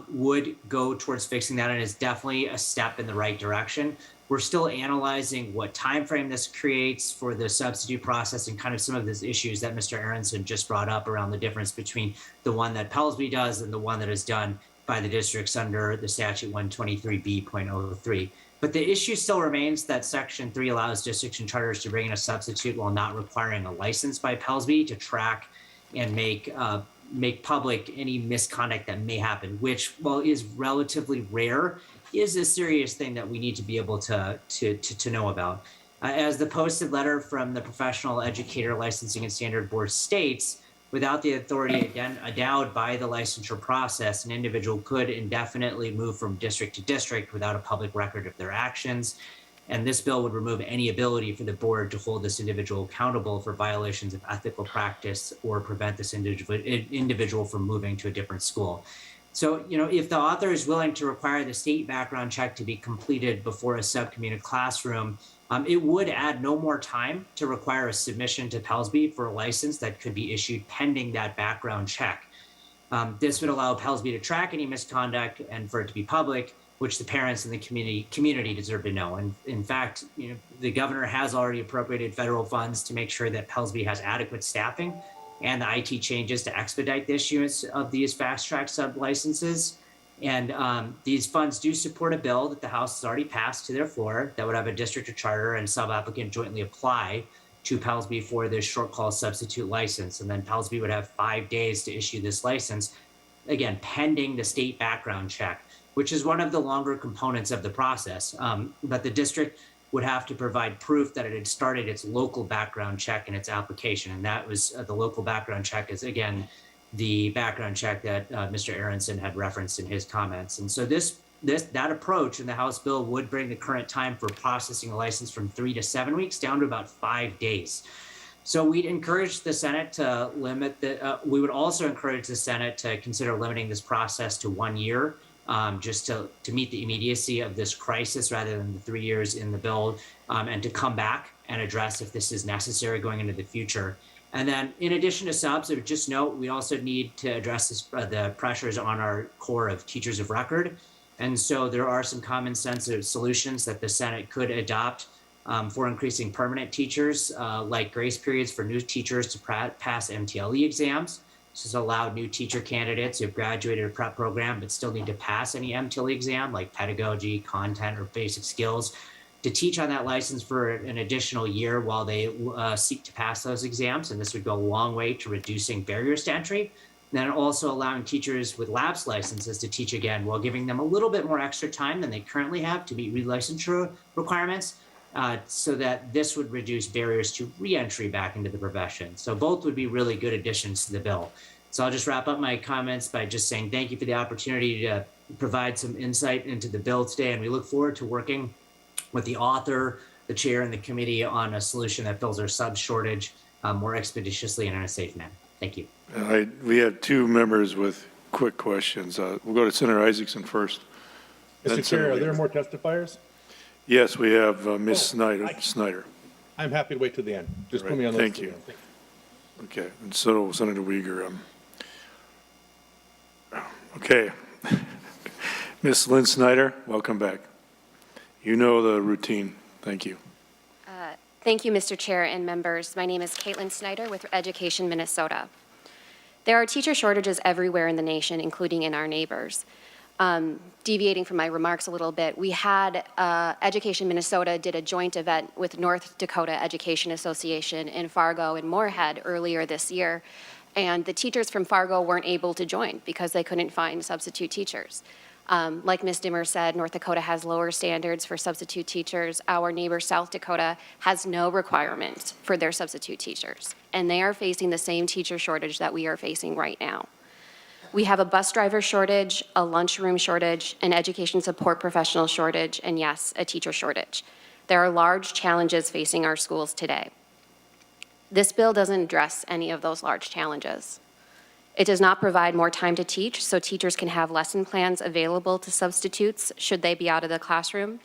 would go towards fixing that, and is definitely a step in the right direction. We're still analyzing what time frame this creates for the substitute process and kind of some of these issues that Mr. Erinson just brought up around the difference between the one that Pellsby does and the one that is done by the districts under the statute 123B.03. But the issue still remains that Section 3 allows districts and charters to bring in a substitute while not requiring a license by Pellsby to track and make public any misconduct that may happen, which, while is relatively rare, is a serious thing that we need to be able to know about. As the posted letter from the Professional Educator Licensing and Standard Board states, without the authority endowed by the licensure process, an individual could indefinitely move from district to district without a public record of their actions. And this bill would remove any ability for the board to hold this individual accountable for violations of ethical practice or prevent this individual from moving to a different school. So, if the author is willing to require the state background check to be completed before a subcommunity classroom, it would add no more time to require a submission to Pellsby for a license that could be issued pending that background check. This would allow Pellsby to track any misconduct and for it to be public, which the parents and the community deserve to know. And in fact, the governor has already appropriated federal funds to make sure that Pellsby has adequate staffing and the IT changes to expedite the issuance of these fast-track sub-licenses. And these funds do support a bill that the House has already passed to their floor that would have a district or charter and sub-applicant jointly apply to Pellsby for this short call substitute license. And then Pellsby would have 5 days to issue this license, again, pending the state background check, which is one of the longer components of the process. But the district would have to provide proof that it had started its local background check in its application. And that was the local background check is, again, the background check that Mr. Erinson had referenced in his comments. And so that approach in the House bill would bring the current time for processing a license from 3 to 7 weeks down to about 5 days. So we'd encourage the Senate to limit we would also encourage the Senate to consider limiting this process to 1 year, just to meet the immediacy of this crisis rather than the 3 years in the bill, and to come back and address if this is necessary going into the future. And then in addition to subs, I would just note, we also need to address the pressures on our core of teachers of record. And so there are some common sense solutions that the Senate could adopt for increasing permanent teachers, like grace periods for new teachers to pass MTLE exams. This has allowed new teacher candidates who have graduated a prep program but still need to pass any MTLE exam, like pedagogy, content, or basic skills, to teach on that license for an additional year while they seek to pass those exams. And this would go a long way to reducing barriers to entry. And then also allowing teachers with lapsed licenses to teach again while giving them a little bit more extra time than they currently have to meet relicensure requirements, so that this would reduce barriers to re-entry back into the profession. So both would be really good additions to the bill. So I'll just wrap up my comments by just saying thank you for the opportunity to provide some insight into the bill today. And we look forward to working with the author, the chair, and the committee on a solution that fills our sub shortage more expeditiously and in a safe manner. Thank you. We have two members with quick questions. We'll go to Senator Isakson first. Mr. Chair, are there more testifiers? Yes, we have Ms. Snyder. I'm happy to wait till the end. Just put me on the Thank you. Okay, and so Senator Weger. Okay. Ms. Lynn Snyder, welcome back. You know the routine. Thank you. Thank you, Mr. Chair and members. My name is Caitlin Snyder with Education Minnesota. There are teacher shortages everywhere in the nation, including in our neighbors. Deviating from my remarks a little bit, we had Education Minnesota did a joint event with North Dakota Education Association in Fargo and Moorhead earlier this year, and the teachers from Fargo weren't able to join because they couldn't find substitute teachers. Like Ms. Dimmer said, North Dakota has lower standards for substitute teachers. Our neighbor, South Dakota, has no requirements for their substitute teachers, and they are facing the same teacher shortage that we are facing right now. We have a bus driver shortage, a lunchroom shortage, an education support professional shortage, and yes, a teacher shortage. There are large challenges facing our schools today. This bill doesn't address any of those large challenges. It does not provide more time to teach so teachers can have lesson plans available to substitutes should they be out of the classroom.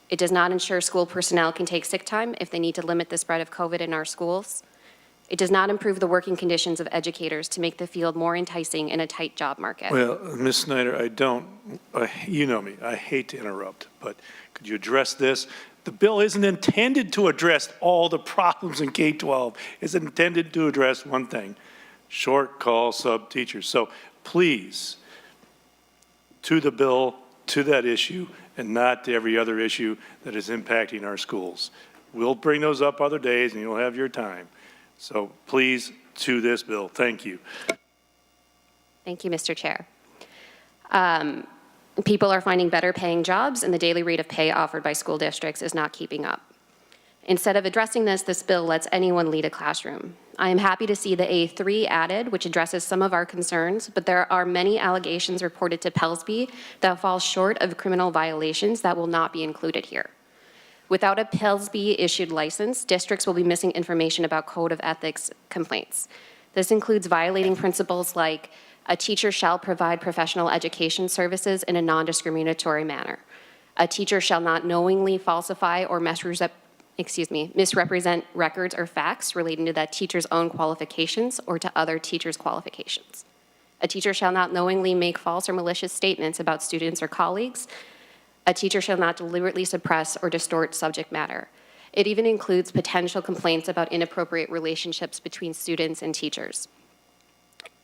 It does not ensure school personnel can take sick time if they need to limit the spread of COVID in our schools. It does not improve the working conditions of educators to make the field more enticing in a tight job market. Well, Ms. Snyder, you know me, I hate to interrupt, but could you address this? The bill isn't intended to address all the problems in K-12. It's intended to address one thing, short call sub teachers. So please, to the bill, to that issue, and not to every other issue that is impacting our schools. We'll bring those up other days and you'll have your time. So please, to this bill. Thank you. Thank you, Mr. Chair. People are finding better paying jobs, and the daily rate of pay offered by school districts is not keeping up. Instead of addressing this bill lets anyone lead a classroom. I am happy to see the A3 added, which addresses some of our concerns, but there are many allegations reported to PELSB that fall short of criminal violations that will not be included here. Without a PELSB-issued license, districts will be missing information about code of ethics complaints. This includes violating principles like a teacher shall provide professional education services in a non-discriminatory manner. A teacher shall not knowingly falsify or misrepresent records or facts relating to that teacher's own qualifications or to other teachers' qualifications. A teacher shall not knowingly make false or malicious statements about students or colleagues. A teacher shall not deliberately suppress or distort subject matter. It even includes potential complaints about inappropriate relationships between students and teachers.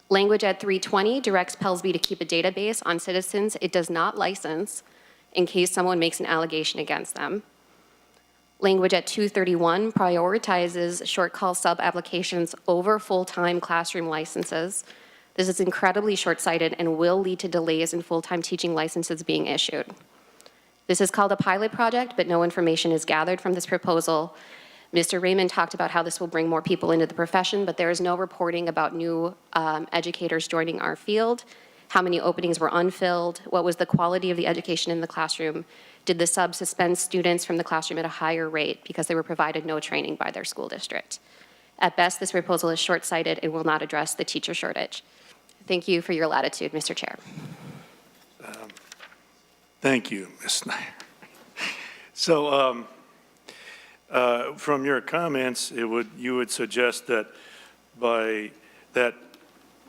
Language at 320 directs PELSB to keep a database on citizens it does not license in case someone makes an allegation against them. Language at 231 prioritizes short call sub applications over full-time classroom licenses. This is incredibly short-sighted and will lead to delays in full-time teaching licenses being issued. This is called a pilot project, but no information is gathered from this proposal. Mr. Raymond talked about how this will bring more people into the profession, but there is no reporting about new educators joining our field, how many openings were unfilled, what was the quality of the education in the classroom, did the sub suspend students from the classroom at a higher rate because they were provided no training by their school district. At best, this proposal is short-sighted and will not address the teacher shortage. Thank you for your latitude, Mr. Chair. Thank you, Ms. Snyder. So from your comments, you would suggest that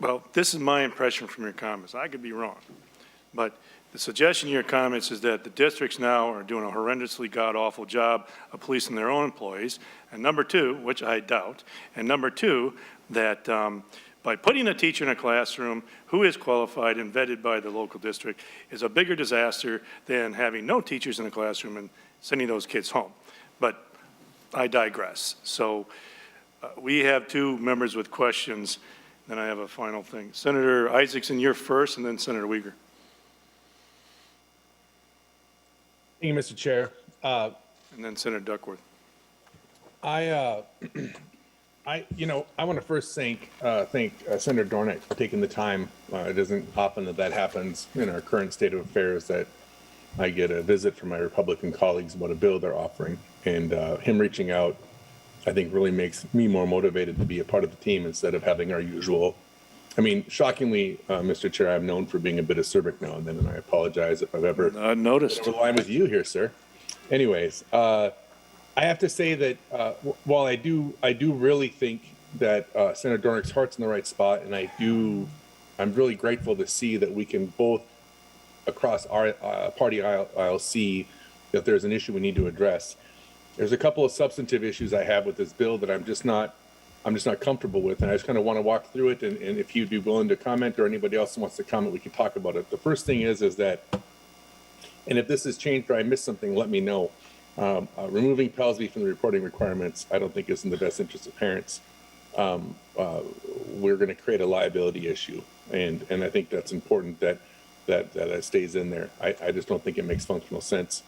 well, this is my impression from your comments. I could be wrong. But the suggestion in your comments is that the districts now are doing a horrendously god-awful job of policing their own employees. And number two, which I doubt, and number two, that by putting a teacher in a classroom who is qualified and vetted by the local district is a bigger disaster than having no teachers in the classroom and sending those kids home. But I digress. So we have two members with questions. Then I have a final thing. Senator Isakson, you're first, and then Senator Weger. Thank you, Mr. Chair. And then Senator Duckworth. I want to first thank Senator Dornink for taking the time. It isn't often that happens in our current state of affairs that I get a visit from my Republican colleagues about a bill they're offering. And him reaching out, I think, really makes me more motivated to be a part of the team instead of having our usual. I mean, shockingly, Mr. Chair, I'm known for being a bit acerbic now and then, and I apologize if I've ever noticed over the line with you here, sir. Anyways, I have to say that while I do really think that Senator Dornick's heart's in the right spot, and I'm really grateful to see that we can both across our party aisle see that there's an issue we need to address. There's a couple of substantive issues I have with this bill that I'm just not comfortable with, and I just kind of want to walk through it. And if you'd be willing to comment, or anybody else who wants to comment, we can talk about it. The first thing is that, and if this has changed or I missed something, let me know. Removing PELSB from the reporting requirements, I don't think is in the best interest of parents. We're going to create a liability issue, and I think that's important that stays in there. I just don't think it makes functional sense.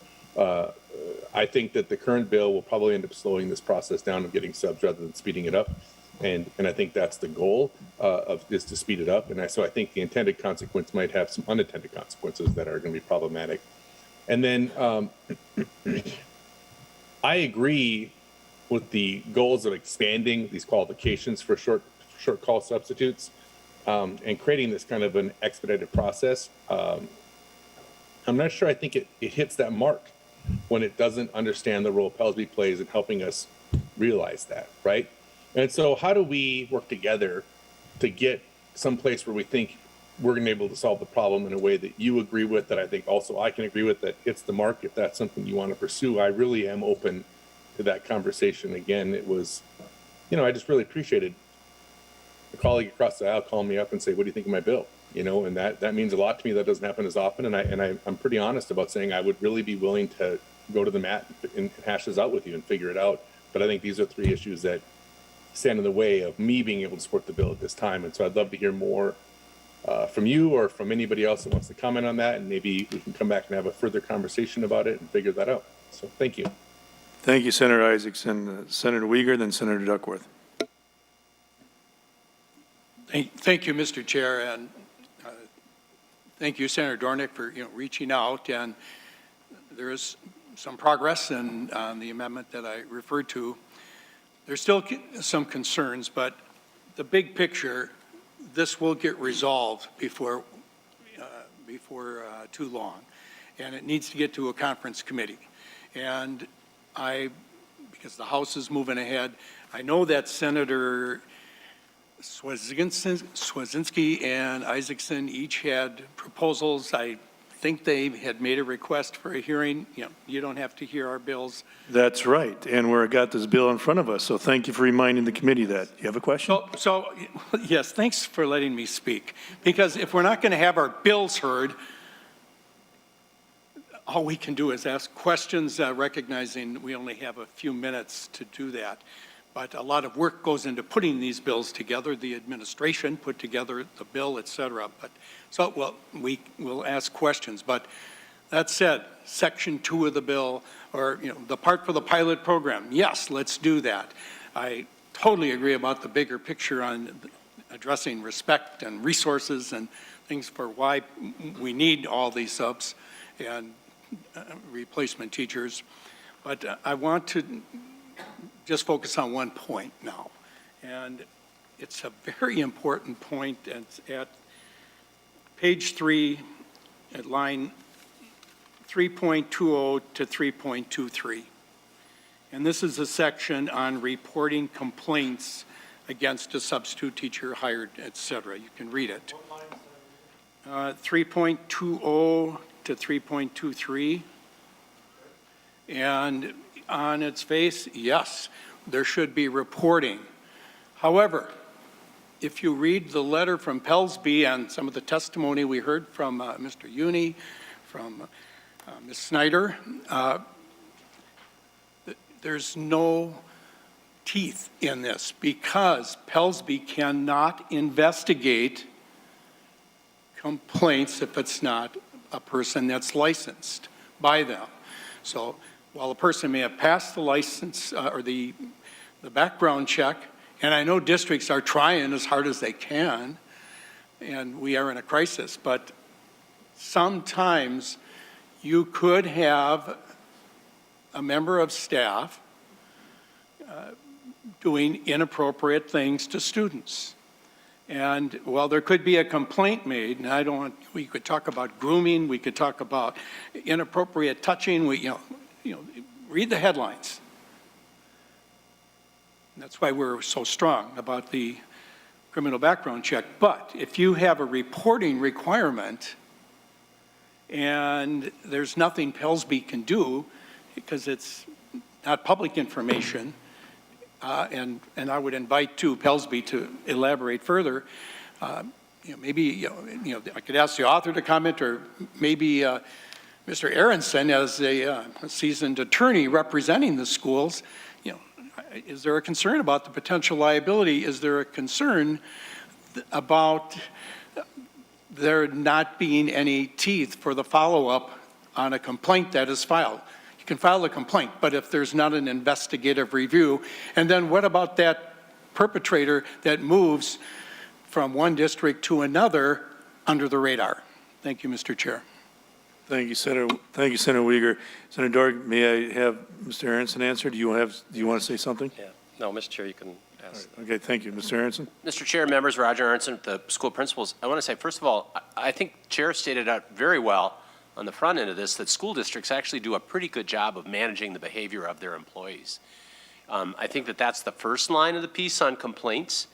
I think that the current bill will probably end up slowing this process down and getting subs rather than speeding it up, and I think that's the goal is to speed it up. And so I think the intended consequence might have some unintended consequences that are going to be problematic. And then I agree with the goals of expanding these qualifications for short call substitutes and creating this kind of an expedited process. I'm not sure I think it hits that mark when it doesn't understand the role PELSB plays in helping us realize that, right? And so how do we work together to get someplace where we think we're going to be able to solve the problem in a way that you agree with, that I think also I can agree with, that hits the mark? If that's something you want to pursue, I really am open to that conversation. Again, it was, I just really appreciated a colleague across the aisle calling me up and say, what do you think of my bill? And that means a lot to me. That doesn't happen as often. And I'm pretty honest about saying I would really be willing to go to the mat and hash this out with you and figure it out. But I think these are 3 issues that stand in the way of me being able to support the bill at this time. And so I'd love to hear more from you or from anybody else that wants to comment on that. And maybe we can come back and have a further conversation about it and figure that out. So thank you. Thank you, Senator Isakson. Senator Weger, then Senator Duckworth. Thank you, Mr. Chair, and thank you, Senator Dornink, for reaching out. And there is some progress on the amendment that I referred to. There's still some concerns, but the big picture, this will get resolved before too long, and it needs to get to a conference committee. And because the House is moving ahead, I know that Senator Swedzinski and Isakson each had proposals. I think they had made a request for a hearing. You don't have to hear our bills. That's right, and we've got this bill in front of us, so thank you for reminding the committee that. You have a question? So yes, thanks for letting me speak. Because if we're not going to have our bills heard, all we can do is ask questions, recognizing we only have a few minutes to do that. But a lot of work goes into putting these bills together. The administration put together the bill, et cetera. We will ask questions. But that said, Section 2 of the bill, or the part for the pilot program, yes, let's do that. I totally agree about the bigger picture on addressing respect and resources and things for why we need all these subs and replacement teachers. But I want to just focus on one point now. And it's a very important point. It's at page 3 at line 3.20 to 3.23. And this is a section on reporting complaints against a substitute teacher hired, et cetera. You can read it. 3.20 to 3.23. And on its face, yes, there should be reporting. However, if you read the letter from Pelsby and some of the testimony we heard from Mr. Rooney, from Ms. Snyder, there's no teeth in this because Pelsby cannot investigate complaints if it's not a person that's licensed by them. So while a person may have passed the license or the background check, and I know districts are trying as hard as they can, and we are in a crisis, but sometimes you could have a member of staff doing inappropriate things to students. And while there could be a complaint made, and we could talk about grooming, we could talk about inappropriate touching, read the headlines. And that's why we're so strong about the criminal background check. But if you have a reporting requirement and there's nothing Pelsby can do because it's not public information, and I would invite Pelsby to elaborate further. Maybe I could ask the author to comment, or maybe Mr. Erinson, as a seasoned attorney representing the schools, is there a concern about the potential liability? Is there a concern about there not being any teeth for the follow-up on a complaint that is filed? You can file a complaint, but if there's not an investigative review, and then what about that perpetrator that moves from one district to another under the radar? Thank you, Mr. Chair. Thank you, Senator. Thank you, Senator Weger. Senator Dorg, may I have Mr. Erinson answer? Do you want to say something? Yeah. No, Mr. Chair, you can ask. Right. Okay, thank you. Mr. Erinson? Mr. Chair, members, Roger Erinson, the school principals. I want to say, first of all, I think Chair stated out very well on the front end of this that school districts actually do a pretty good job of managing the behavior of their employees. I think that that's the first line of the piece on complaints.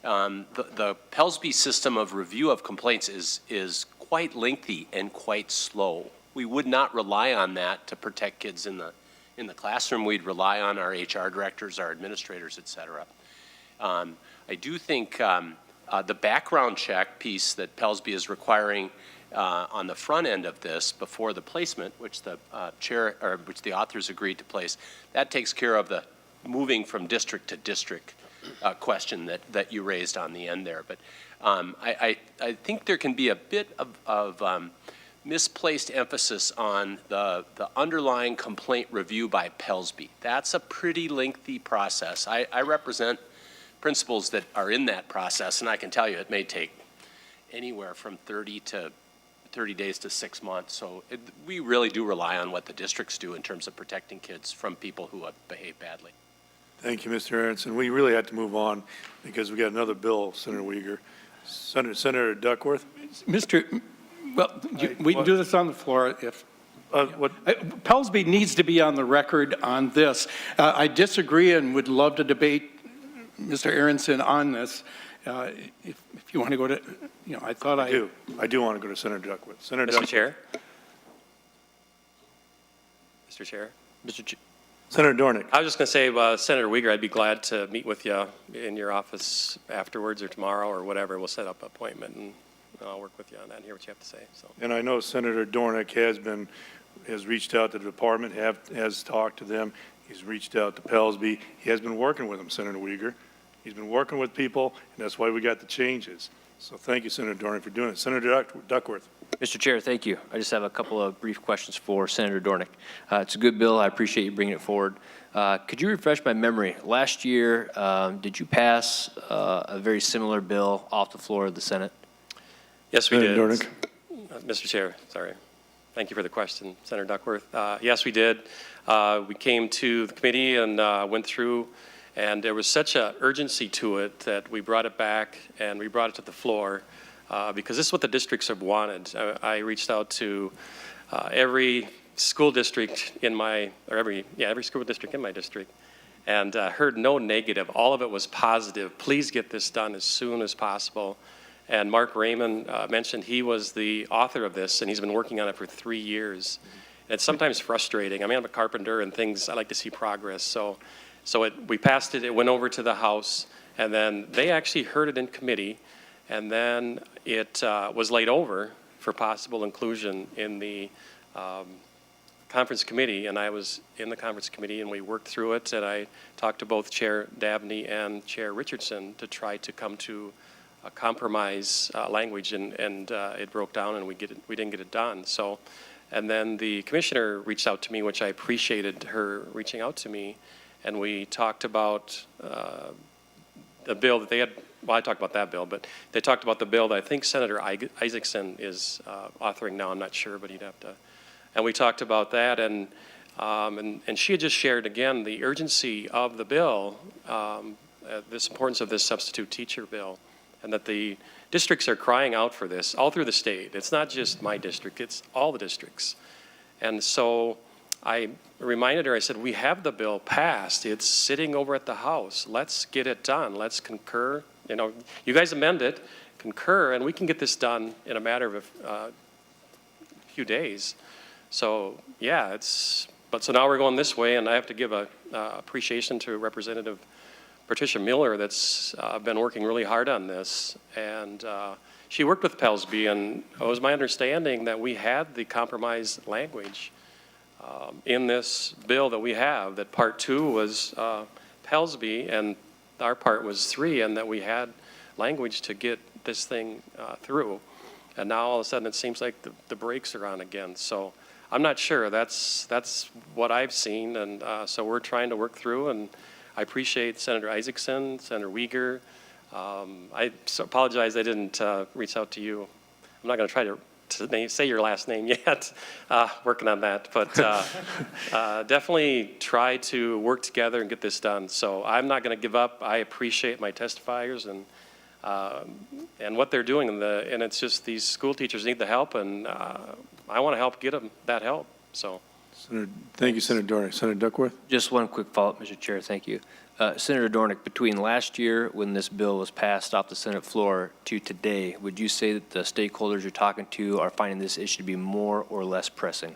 The Pelsby system of review of complaints is quite lengthy and quite slow. We would not rely on that to protect kids in the classroom. We'd rely on our HR directors, our administrators, et cetera. I do think the background check piece that Pelsby is requiring on the front end of this before the placement, which the which the authors agreed to place, that takes care of the moving from district to district question that you raised on the end there. But I think there can be a bit of misplaced emphasis on the underlying complaint review by Pelsby. That's a pretty lengthy process. I represent principals that are in that process, and I can tell you it may take anywhere from 30 days to 6 months. So we really do rely on what the districts do in terms of protecting kids from people who behave badly. Thank you, Mr. Erinson. We really have to move on because we got another bill, Senator Weger. Senator Duckworth? We can do this on the floor if. Pelsby needs to be on the record on this. I disagree and would love to debate Mr. Erinson on this. If you want to go to, I thought I do. I do want to go to Senator Duckworth. Senator Mr. Chair? Mr. Chair? Senator Dornink. I was just going to say, Senator Weger, I'd be glad to meet with you in your office afterwards or tomorrow or whatever. We'll set up an appointment and I'll work with you on that and hear what you have to say. So. And I know Senator Dornink has reached out to the department, has talked to them. He's reached out to Pelsby. He has been working with them, Senator Weger. He's been working with people, and that's why we got the changes. So thank you, Senator Dornink, for doing it. Senator Duckworth. Mr. Chair, thank you. I just have a couple of brief questions for Senator Dornink. It's a good bill. I appreciate you bringing it forward. Could you refresh my memory? Last year, did you pass a very similar bill off the floor of the Senate? Yes, we did. Senator Dornink. Mr. Chair, sorry. Thank you for the question, Senator Duckworth. Yes, we did. We came to the committee and went through, and there was such an urgency to it that we brought it back and we brought it to the floor because this is what the districts have wanted. I reached out to every school district in my, every school district in my district, and heard no negative. All of it was positive. Please get this done as soon as possible. And Mark Raymond mentioned he was the author of this, and he's been working on it for 3 years. And it's sometimes frustrating. I mean, I'm a carpenter, and I like to see progress. So we passed it. It went over to the House, and then they actually heard it in committee, and then it was laid over for possible inclusion in the conference committee. And I was in the conference committee, and we worked through it. And I talked to both Chair Dabney and Chair Richardson to try to come to a compromise language, and it broke down, and we didn't get it done. So, and then the commissioner reached out to me, which I appreciated her reaching out to me, and we talked about the bill that they had. Well, I talked about that bill, but they talked about the bill that I think Senator Isakson is authoring now. I'm not sure, but he'd have to. And we talked about that, and she had just shared again the urgency of the bill, this importance of this substitute teacher bill. And that the districts are crying out for this all through the state. It's not just my district, it's all the districts. And so I reminded her, I said, we have the bill passed. It's sitting over at the House. Let's get it done. Let's concur. You guys amend it, concur, and we can get this done in a matter of a few days. So, yeah, so now we're going this way, and I have to give a appreciation to Representative Patricia Miller that's been working really hard on this, and she worked with Pelsby, and it was my understanding that we had the compromise language in this bill that we have, that part 2 was Pelsby and our part was 3, and that we had language to get this thing through. And now all of a sudden it seems like the brakes are on again. So I'm not sure. That's what I've seen, and so we're trying to work through, and I appreciate Senator Isakson, Senator Weger. I apologize I didn't reach out to you. I'm not going to try to say your last name yet, working on that, but definitely try to work together and get this done. So I'm not going to give up. I appreciate my testifiers and what they're doing, and it's just these school teachers need the help, and I want to help get them that help. So Thank you, Senator Dornink. Senator Duckworth? Just one quick follow-up, Mr. Chair, thank you. Senator Dornink, between last year when this bill was passed off the Senate floor to today, would you say that the stakeholders you're talking to are finding this issue to be more or less pressing?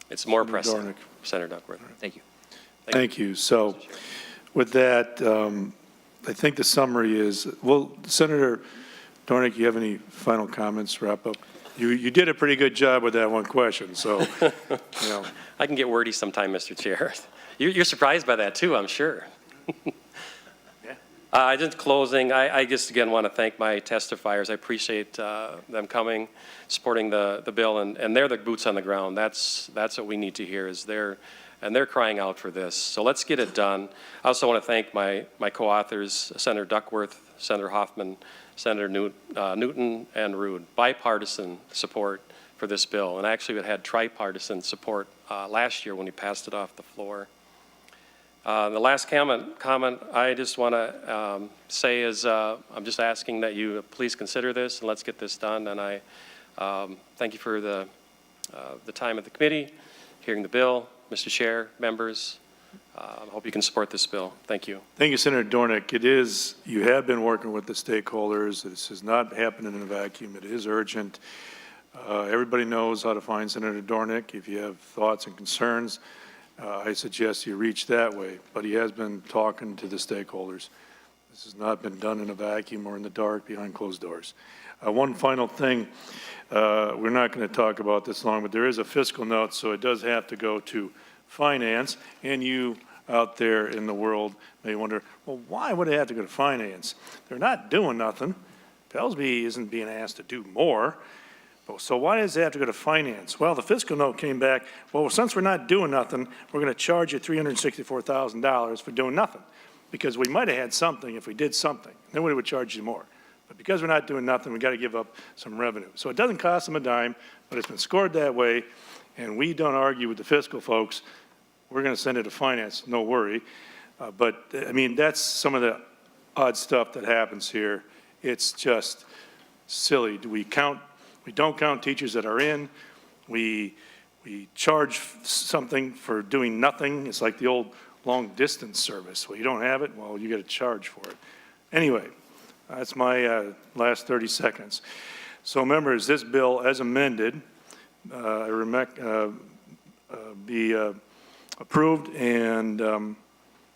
It's more Senator pressing, Dornink. Senator Duckworth. Thank you. Thank you. So with that, I think the summary is, well, Senator Dornink, you have any final comments, wrap up? You did a pretty good job with that one question, so, you know. I can get wordy sometime, Mr. Chair. You're surprised by that too, I'm sure. Just closing, I just again want to thank my testifiers. I appreciate them coming, supporting the bill, and they're the boots on the ground. That's what we need to hear is they're crying out for this. So let's get it done. I also want to thank my co-authors, Senator Duckworth, Senator Hoffman, Senator Newton, and Rude. Bipartisan support for this bill, and actually it had tripartisan support last year when we passed it off the floor. The last comment I just want to say is I'm just asking that you please consider this and let's get this done. And I thank you for the time of the committee, hearing the bill. Mr. Chair, members, I hope you can support this bill. Thank you. Thank you, Senator Dornink. You have been working with the stakeholders. This has not happened in a vacuum. It is urgent. Everybody knows how to find Senator Dornink. If you have thoughts and concerns, I suggest you reach that way. But he has been talking to the stakeholders. This has not been done in a vacuum or in the dark behind closed doors. One final thing, we're not going to talk about this long, but there is a fiscal note, so it does have to go to finance. And you out there in the world may wonder, well, why would it have to go to finance? They're not doing nothing. Pellsby isn't being asked to do more. So why does it have to go to finance? Well, the fiscal note came back, well, since we're not doing nothing, we're going to charge you $364,000 for doing nothing. Because we might have had something if we did something. Then we would charge you more. But because we're not doing nothing, we got to give up some revenue. So it doesn't cost them a dime, but it's been scored that way, and we don't argue with the fiscal folks. We're going to send it to finance, no worry. But, I mean, that's some of the odd stuff that happens here. It's just silly. We don't count teachers that are in. We charge something for doing nothing. It's like the old long-distance service. Well, you don't have it, well, you got to charge for it. Anyway, that's my last 30 seconds. So, members, this bill, as amended, be approved and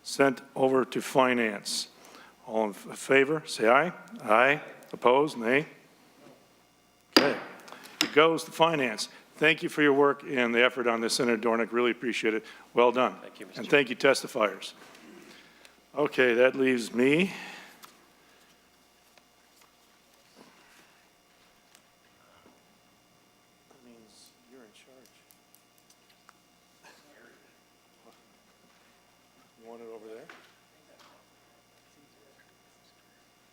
sent over to finance. All in favor, say aye. Aye. Opposed, nay. Okay. It goes to finance. Thank you for your work and the effort on this, Senator Dornink. Really appreciate it. Well done. Thank you, Mr. And thank you, testifiers. Okay, that leaves me. That means you're in charge. You want it over there?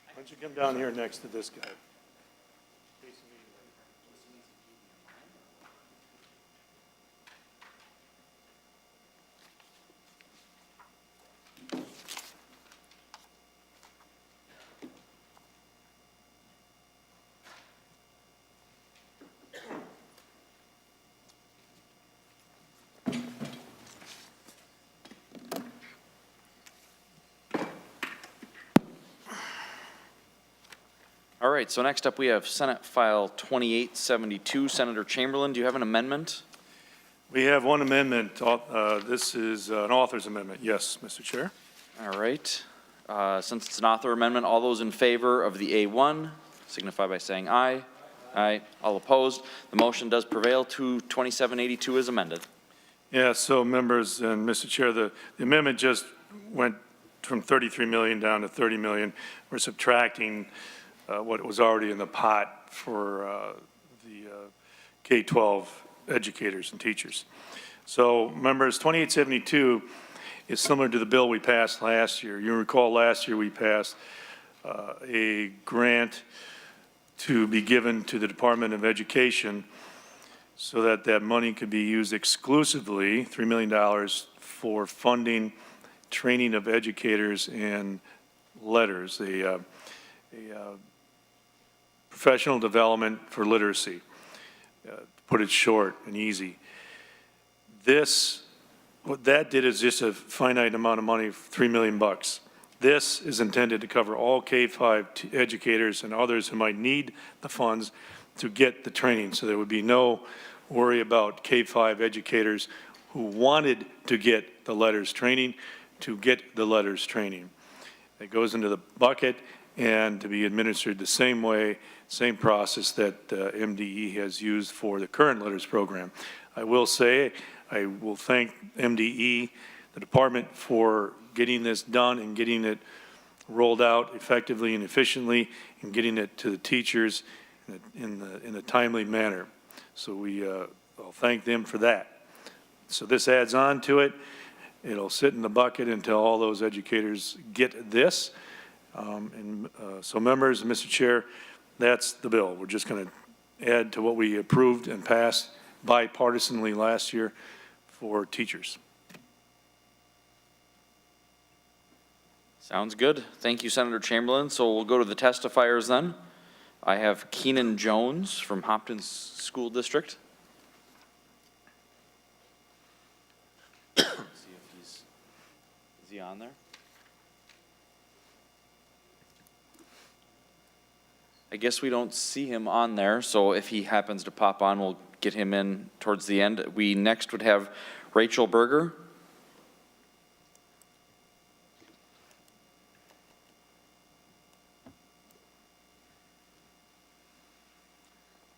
Why don't you come down here next to this guy? All right, so next up we have Senate File 2872. Senator Chamberlain, do you have an amendment? We have one amendment. This is an author's amendment. Yes, Mr. Chair. All right. Since it's an author amendment, all those in favor of the A1 signify by saying aye. Aye. All opposed. The motion does prevail to 2782 as amended. Yeah, so members and Mr. Chair, the amendment just went from 33 million down to 30 million. We're subtracting what was already in the pot for the K-12 educators and teachers. So members, 2872 is similar to the bill we passed last year. You recall last year we passed a grant to be given to the Department of Education so that that money could be used exclusively, $3 million, for funding training of educators in letters, a professional development for literacy, to put it short and easy. This what that did is just a finite amount of money, $3 million. This is intended to cover all K-5 educators and others who might need the funds to get the training. So there would be no worry about K-5 educators who wanted to get the letters training to get the letters training. It goes into the bucket and to be administered the same way, same process that MDE has used for the current letters program. I will say, I will thank MDE, the department, for getting this done and getting it rolled out effectively and efficiently and getting it to the teachers in a timely manner. So I'll thank them for that. So this adds on to it. It'll sit in the bucket until all those educators get this. So members, Mr. Chair, that's the bill. We're just going to add to what we approved and passed bipartisanly last year for teachers. Sounds good. Thank you, Senator Chamberlain. So we'll go to the testifiers then. I have Keenan Jones from Hopkins School District. Let's see if is he on there? I guess we don't see him on there, so if he happens to pop on, we'll get him in towards the end. We next would have Rachel Berger.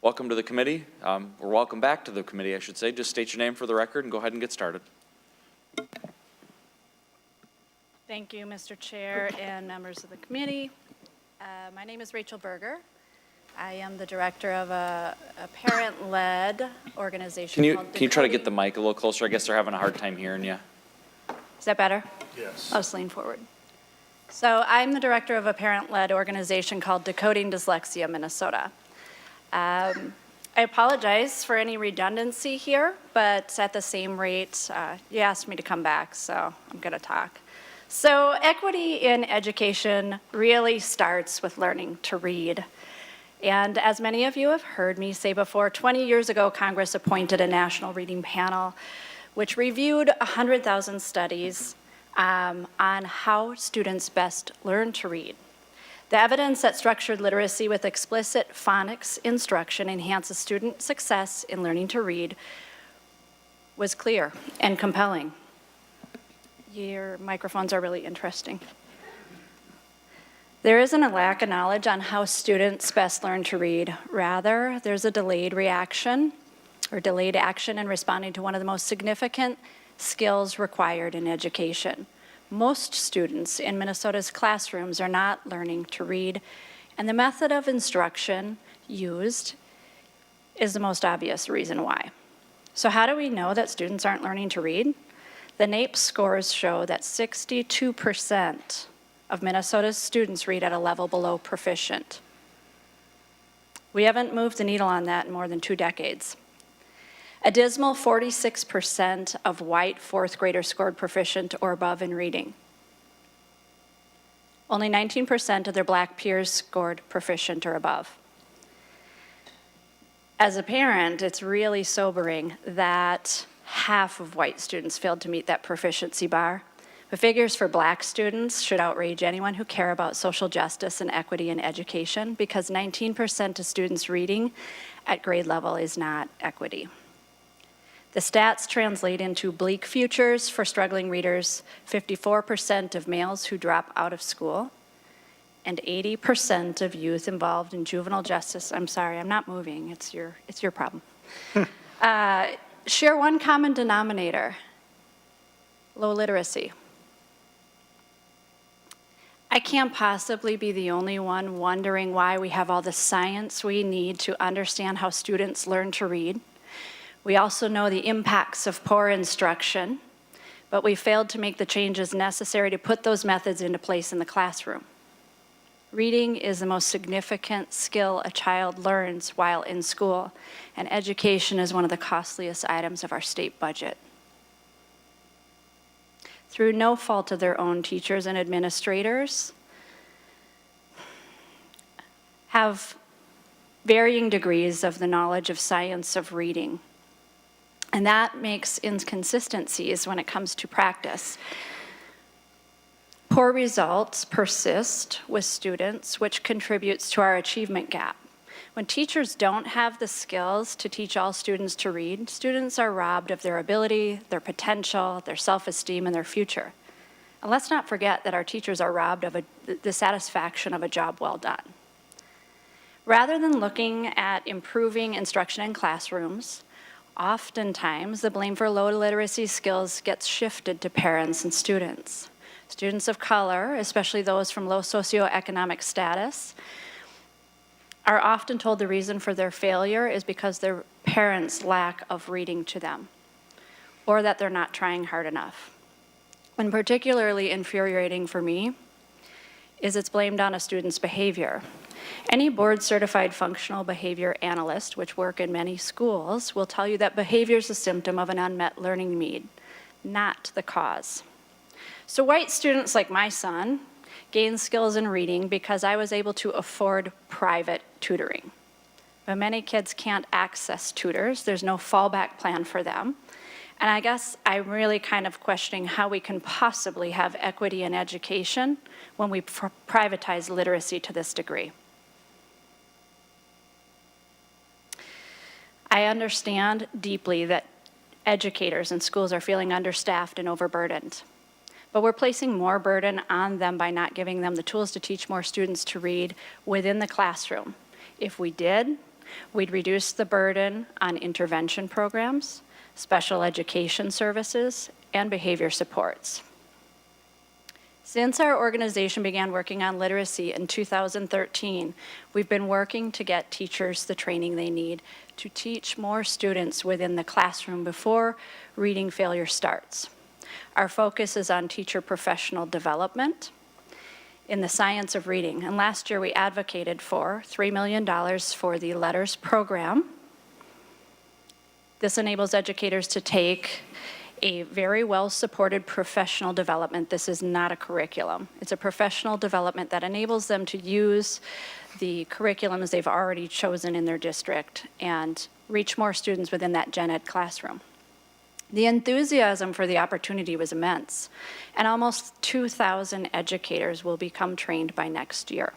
Welcome to the committee, or welcome back to the committee, I should say. Just state your name for the record and go ahead and get started. Thank you, Mr. Chair and members of the committee. My name is Rachel Berger. I am the director of a parent-led organization called Can you try to get the mic a little closer? I guess they're having a hard time hearing you. Is that better? Yes. I'll just lean forward. So I'm the director of a parent-led organization called Decoding Dyslexia Minnesota. I apologize for any redundancy here, but at the same rate, you asked me to come back, so I'm going to talk. So equity in education really starts with learning to read. And as many of you have heard me say before, 20 years ago, Congress appointed a national reading panel, which reviewed 100,000 studies on how students best learn to read. The evidence that structured literacy with explicit phonics instruction enhances student success in learning to read was clear and compelling. Your microphones are really interesting. There isn't a lack of knowledge on how students best learn to read. Rather, there's a delayed reaction or delayed action in responding to one of the most significant skills required in education. Most students in Minnesota's classrooms are not learning to read, and the method of instruction used is the most obvious reason why. So how do we know that students aren't learning to read? The NAEP scores show that 62% of Minnesota's students read at a level below proficient. We haven't moved the needle on that in more than 2 decades. A dismal 46% of white fourth graders scored proficient or above in reading. Only 19% of their black peers scored proficient or above. As a parent, it's really sobering that half of white students failed to meet that proficiency bar. The figures for black students should outrage anyone who care about social justice and equity in education, because 19% of students reading at grade level is not equity. The stats translate into bleak futures for struggling readers: 54% of males who drop out of school, and 80% of youth involved in juvenile justice. I'm sorry, I'm not moving, it's your problem. Share one common denominator: low literacy. I can't possibly be the only one wondering why we have all the science we need to understand how students learn to read. We also know the impacts of poor instruction, but we failed to make the changes necessary to put those methods into place in the classroom. Reading is the most significant skill a child learns while in school, and education is one of the costliest items of our state budget. Through no fault of their own, teachers and administrators have varying degrees of the knowledge of science of reading. And that makes inconsistencies when it comes to practice. Poor results persist with students, which contributes to our achievement gap. When teachers don't have the skills to teach all students to read, students are robbed of their ability, their potential, their self-esteem, and their future. And let's not forget that our teachers are robbed of the satisfaction of a job well done. Rather than looking at improving instruction in classrooms, oftentimes the blame for low literacy skills gets shifted to parents and students. Students of color, especially those from low socioeconomic status, are often told the reason for their failure is because their parents' lack of reading to them, or that they're not trying hard enough. And particularly infuriating for me is it's blamed on a student's behavior. Any board-certified functional behavior analyst, which work in many schools, will tell you that behavior is a symptom of an unmet learning need, not the cause. So white students like my son gain skills in reading because I was able to afford private tutoring. But many kids can't access tutors. There's no fallback plan for them. And I guess I'm really kind of questioning how we can possibly have equity in education when we privatize literacy to this degree. I understand deeply that educators and schools are feeling understaffed and overburdened. But we're placing more burden on them by not giving them the tools to teach more students to read within the classroom. If we did, we'd reduce the burden on intervention programs, special education services, and behavior supports. Since our organization began working on literacy in 2013, we've been working to get teachers the training they need to teach more students within the classroom before reading failure starts. Our focus is on teacher professional development in the science of reading. And last year we advocated for $3 million for the LETTERS program. This enables educators to take a very well-supported professional development. This is not a curriculum. It's a professional development that enables them to use the curriculums they've already chosen in their district and reach more students within that gen ed classroom. The enthusiasm for the opportunity was immense, and almost 2,000 educators will become trained by next year.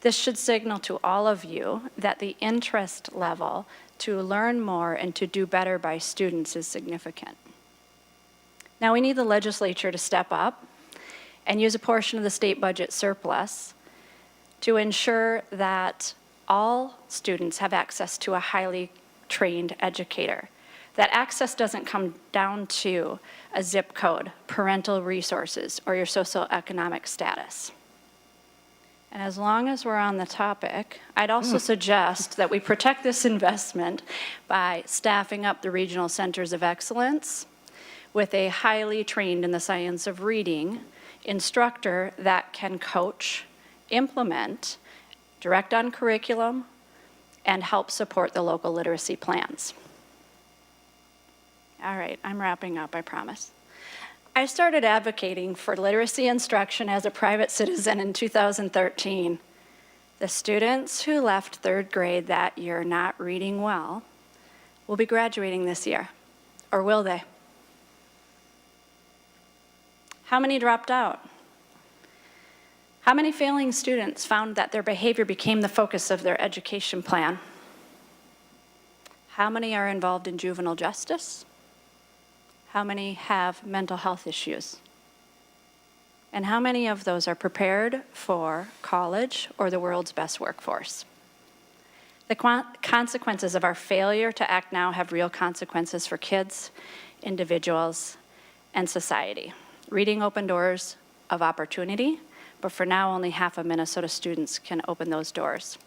This should signal to all of you that the interest level to learn more and to do better by students is significant. Now we need the legislature to step up and use a portion of the state budget surplus to ensure that all students have access to a highly trained educator. That access doesn't come down to a zip code, parental resources, or your socioeconomic status. And as long as we're on the topic, I'd also suggest that we protect this investment by staffing up the regional centers of excellence with a highly trained in the science of reading instructor that can coach, implement, direct on curriculum, and help support the local literacy plans. All right, I'm wrapping up, I promise. I started advocating for literacy instruction as a private citizen in 2013. The students who left third grade that year not reading well will be graduating this year, or will they? How many dropped out? How many failing students found that their behavior became the focus of their education plan? How many are involved in juvenile justice? How many have mental health issues? And how many of those are prepared for college or the world's best workforce? The consequences of our failure to act now have real consequences for kids, individuals, and society. Reading opened doors of opportunity, but for now only half of Minnesota students can open those doors.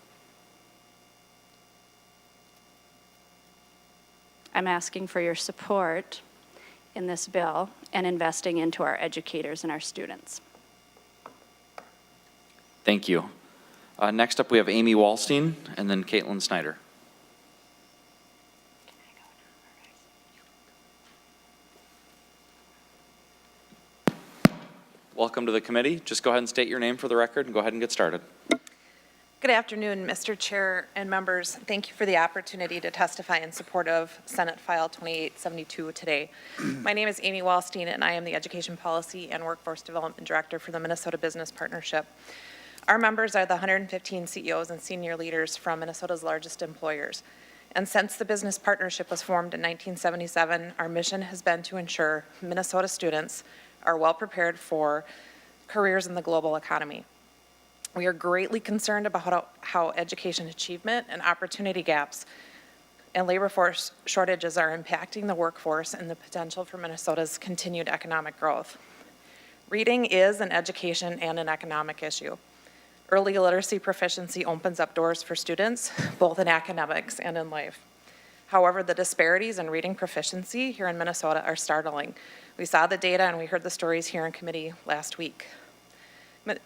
I'm asking for your support in this bill and investing into our educators and our students. Thank you. Next up, we have Amy Wallstein and then Caitlin Snyder. Welcome to the committee. Just go ahead and state your name for the record and go ahead and get started. Good Good afternoon, Mr. Chair and members. Thank you for the opportunity to testify in support of Senate File 2872 today. My name is Amy Wallstein, and I am the Education Policy and Workforce Development Director for the Minnesota Business Partnership. Our members are the 115 CEOs and senior leaders from Minnesota's largest employers. And since the Business Partnership was formed in 1977, our mission has been to ensure Minnesota students are well prepared for careers in the global economy. We are greatly concerned about how education achievement and opportunity gaps and labor force shortages are impacting the workforce and the potential for Minnesota's continued economic growth. Reading is an education and an economic issue. Early literacy proficiency opens up doors for students, both in academics and in life. However, the disparities in reading proficiency here in Minnesota are startling. We saw the data and we heard the stories here in committee last week.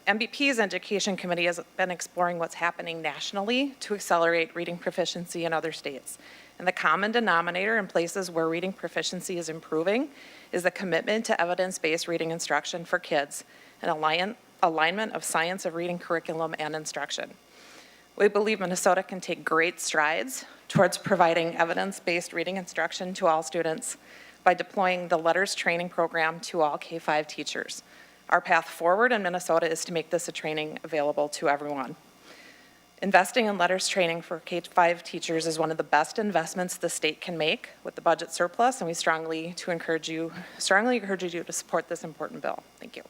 MBP's Education Committee has been exploring what's happening nationally to accelerate reading proficiency in other states. And the common denominator in places where reading proficiency is improving is the commitment to evidence-based reading instruction for kids and alignment of science of reading curriculum and instruction. We believe Minnesota can take great strides towards providing evidence-based reading instruction to all students by deploying the LETTERS training program to all K-5 teachers. Our path forward in Minnesota is to make this a training available to everyone. Investing in LETTERS training for K-5 teachers is one of the best investments the state can make with the budget surplus, and we strongly encourage you to support this important bill. Thank you.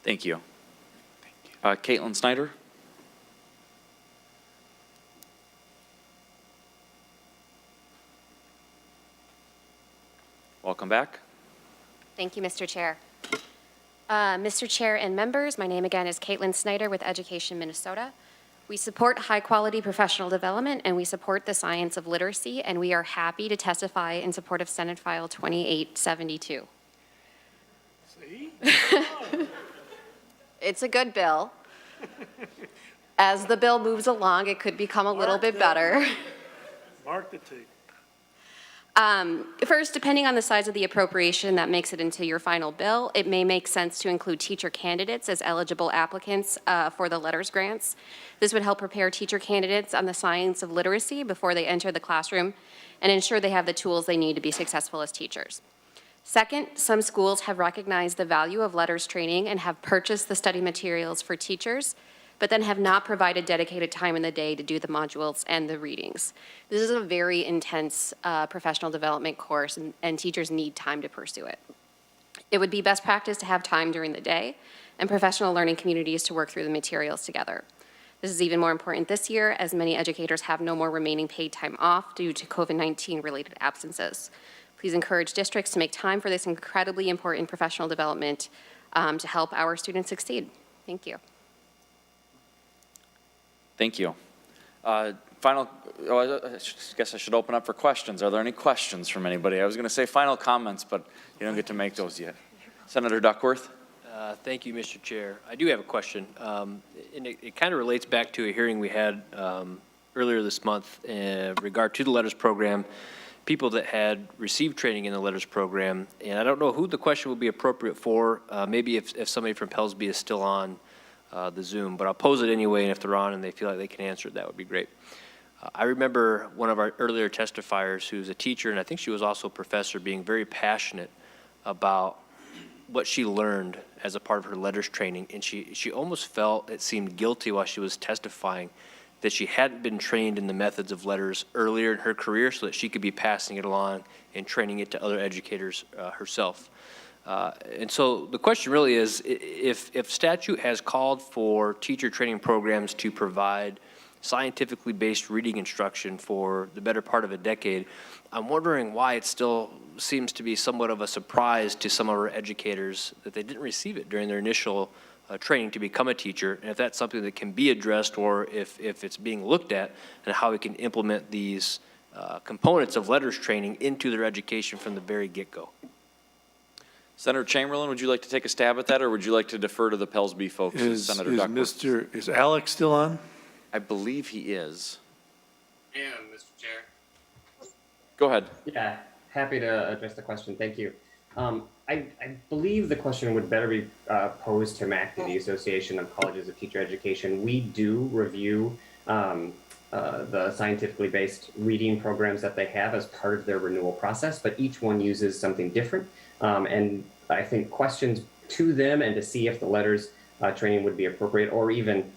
Thank you. Caitlin Snyder. Welcome back. Thank you, Mr. Chair. Mr. Chair and members, my name again is Caitlin Snyder with Education Minnesota. We support high-quality professional development, and we support the science of literacy, and we are happy to testify in support of Senate File 2872. See? It's a good bill. As the bill moves along, it could become a little bit better. Mark the tape. First, depending on the size of the appropriation that makes it into your final bill, it may make sense to include teacher candidates as eligible applicants for the LETTERS grants. This would help prepare teacher candidates on the science of literacy before they enter the classroom and ensure they have the tools they need to be successful as teachers. Second, some schools have recognized the value of LETTERS training and have purchased the study materials for teachers, but then have not provided dedicated time in the day to do the modules and the readings. This is a very intense professional development course, and teachers need time to pursue it. It would be best practice to have time during the day and professional learning communities to work through the materials together. This is even more important this year, as many educators have no more remaining paid time off due to COVID-19 related absences. Please encourage districts to make time for this incredibly important professional development to help our students succeed. Thank you. Thank you. I guess I should open up for questions. Are there any questions from anybody? I was going to say final comments, but you don't get to make those yet. Senator Duckworth. Thank you, Mr. Chair. I do have a question, and it kind of relates back to a hearing we had earlier this month in regard to the LETTERS program, people that had received training in the LETTERS program, and I don't know who the question would be appropriate for. Maybe if somebody from Pellsby is still on the Zoom, but I'll pose it anyway, and if they're on and they feel like they can answer it, that would be great. I remember one of our earlier testifiers who's a teacher, and I think she was also a professor, being very passionate about what she learned as a part of her LETTERS training, and she almost felt, it seemed guilty while she was testifying, that she hadn't been trained in the methods of LETTERS earlier in her career so that she could be passing it along and training it to other educators herself. And so the question really is, if statute has called for teacher training programs to provide scientifically based reading instruction for the better part of a decade, I'm wondering why it still seems to be somewhat of a surprise to some of our educators that they didn't receive it during their initial training to become a teacher, and if that's something that can be addressed, or if it's being looked at, and how we can implement these components of LETTERS training into their education from the very get-go. Senator Chamberlain, would you like to take a stab at that, or would you like to defer to the Pellsby folks? Senator Duckworth? Is Alex still on? I believe he is. I am, Mr. Chair. Go ahead. Yeah, happy to address the question. Thank you. I believe the question would better be posed to MAC, the Association of Colleges of Teacher Education. We do review the scientifically based reading programs that they have as part of their renewal process, but each one uses something different. And I think questions to them and to see if the letters training would be appropriate, or even